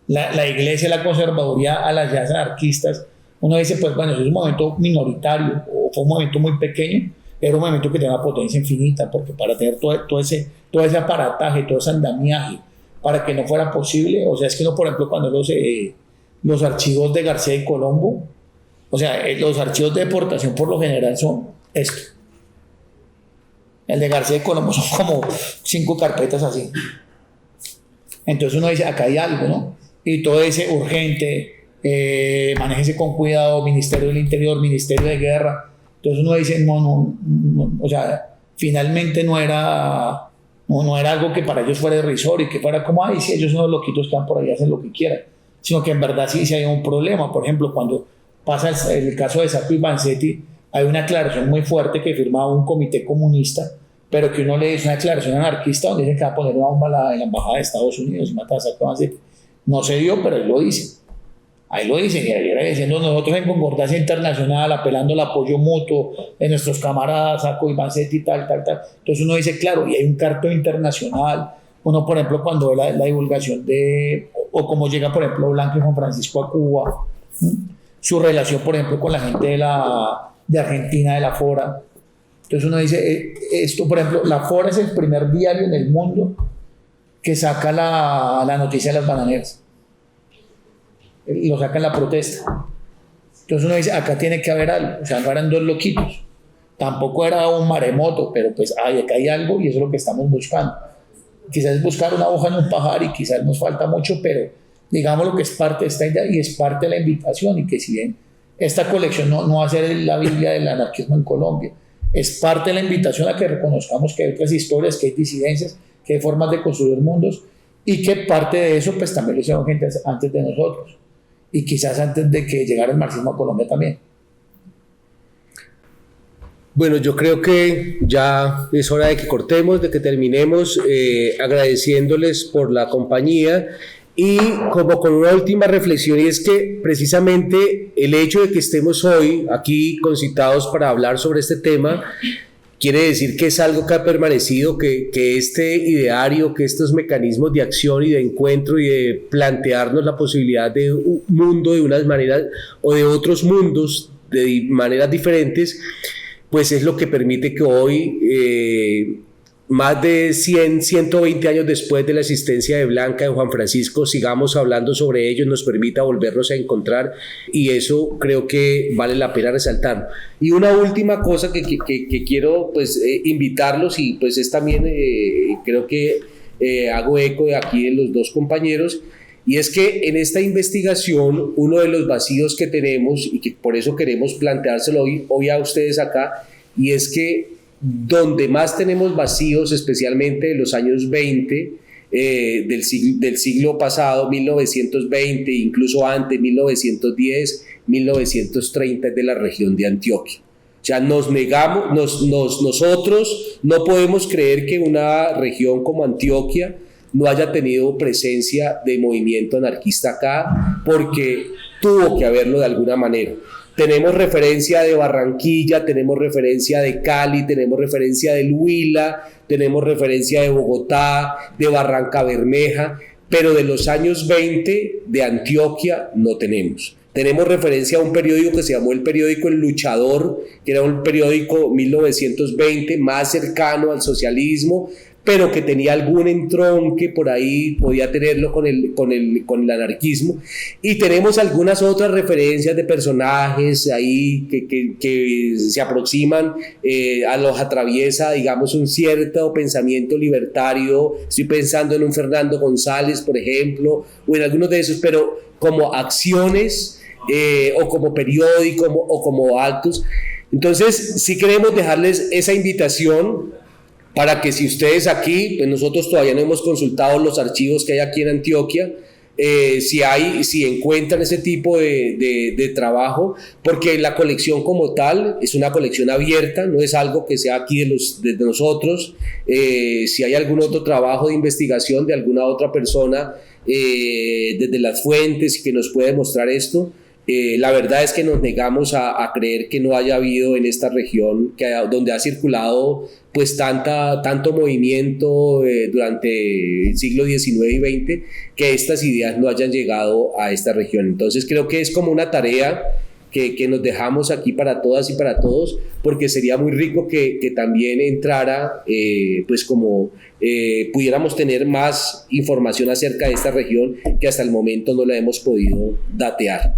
la iglesia, la conservaduría a las ideas anarquistas, uno dice, pues bueno, eso es un momento minoritario, o fue un momento muy pequeño, era un momento que tenía una potencia infinita, porque para tener todo ese aparataje, todo ese andamiaje, para que no fuera posible, o sea, es que no, por ejemplo, cuando los archivos de García y Colombo, o sea, los archivos de deportación por lo general son esto. El de García y Colombo son como 5 carpetas así. Entonces uno dice, acá hay algo, ¿no? Y todo ese urgente, manéjese con cuidado, Ministerio del Interior, Ministerio de Guerra. Entonces uno dice, no, o sea, finalmente no era algo que para ellos fuera irrisorio y que fuera como, ay, sí, ellos son los loquitos, están por ahí, hacen lo que quieran, sino que en verdad sí hay un problema. Por ejemplo, cuando pasa el caso de Sacco y Vanzetti, hay una aclaración muy fuerte que firmaba un comité comunista, pero que uno le dice una declaración anarquista donde dice que va a poner una bomba en la embajada de Estados Unidos y mata a Sacco y Vanzetti. No se dio, pero él lo dice. Ahí lo dicen, y ahí era diciendo, nosotros en concordancia internacional, apelando al apoyo mutuo de nuestros camaradas Sacco y Vanzetti, tal. Entonces uno dice, claro, y hay un cartel internacional. Uno, por ejemplo, cuando ve la divulgación o cómo llega, por ejemplo, Blanca y Juan Francisco a Cuba, su relación, por ejemplo, con la gente de Argentina, de la Fora. Entonces uno dice, esto, por ejemplo, la Fora es el primer diario en el mundo que saca la noticia de las bananeras. Lo saca en la protesta. Entonces uno dice, acá tiene que haber algo. O sea, no eran 2 loquitos. Tampoco era un maremoto, pero pues acá hay algo y eso es lo que estamos buscando. Quizás es buscar una hoja en un pajar y quizás nos falta mucho, pero digamos lo que es parte de esta idea y es parte de la invitación, y que si bien esta colección no va a ser la Biblia del anarquismo en Colombia, es parte de la invitación a que reconozcamos que hay otras historias, que hay disidencias, que hay formas de construir mundos, y que parte de eso pues también lo hicieron gente antes de nosotros, y quizás antes de que llegara el marxismo a Colombia también. Bueno, yo creo que ya es hora de que cortemos, de que terminemos, agradeciéndoles por la compañía y como con una última reflexión, y es que precisamente el hecho de que estemos hoy aquí concitados para hablar sobre este tema quiere decir que es algo que ha permanecido, que este ideario, que estos mecanismos de acción y de encuentro y de plantearnos la posibilidad de un mundo de unas maneras o de otros mundos de maneras diferentes, pues es lo que permite que hoy, más de 120 años después de la existencia de Blanca, de Juan Francisco, sigamos hablando sobre ellos, nos permita volvernos a encontrar, y eso creo que vale la pena resaltar. Y una última cosa que quiero pues invitarlos, y pues es también creo que hago eco de aquí de los 2 compañeros, y es que en esta investigación uno de los vacíos que tenemos, y que por eso queremos planteárselo hoy a ustedes acá, y es que donde más tenemos vacíos, especialmente de los años 20 del siglo pasado, 1920, incluso antes, 1910, 1930, es de la región de Antioquia. O sea, nosotros no podemos creer que una región como Antioquia no haya tenido presencia de movimiento anarquista acá, porque tuvo que haberlo de alguna manera. Tenemos referencia de Barranquilla, tenemos referencia de Cali, tenemos referencia del Huila, tenemos referencia de Bogotá, de Barranca Bermeja, pero de los años 20 de Antioquia no tenemos. Tenemos referencia a un periódico que se llamó el periódico El Luchador, que era un periódico 1920 más cercano al socialismo, pero que tenía algún entronque por ahí, podía tenerlo con el anarquismo. Y tenemos algunas otras referencias de personajes ahí que se aproximan, a los atraviesa, digamos, un cierto pensamiento libertario. Estoy pensando en un Fernando González, por ejemplo, o en algunos de esos, pero como acciones, o como periódico, o como actos. Entonces, sí queremos dejarles esa invitación para que, si ustedes aquí, pues nosotros todavía no hemos consultado los archivos que hay aquí en Antioquia, si encuentran ese tipo de trabajo, porque la colección como tal es una colección abierta, no es algo que sea aquí de nosotros. Si hay algún otro trabajo de investigación de alguna otra persona, desde las fuentes, que nos puede mostrar esto, la verdad es que nos negamos a creer que no haya habido en esta región, donde ha circulado pues tanto movimiento durante el siglo XIX y XX, que estas ideas no hayan llegado a esta región. Entonces creo que es como una tarea que nos dejamos aquí para todas y para todos, porque sería muy rico que también entrara, pues como pudiéramos tener más información acerca de esta región, que hasta el momento no la hemos podido datear.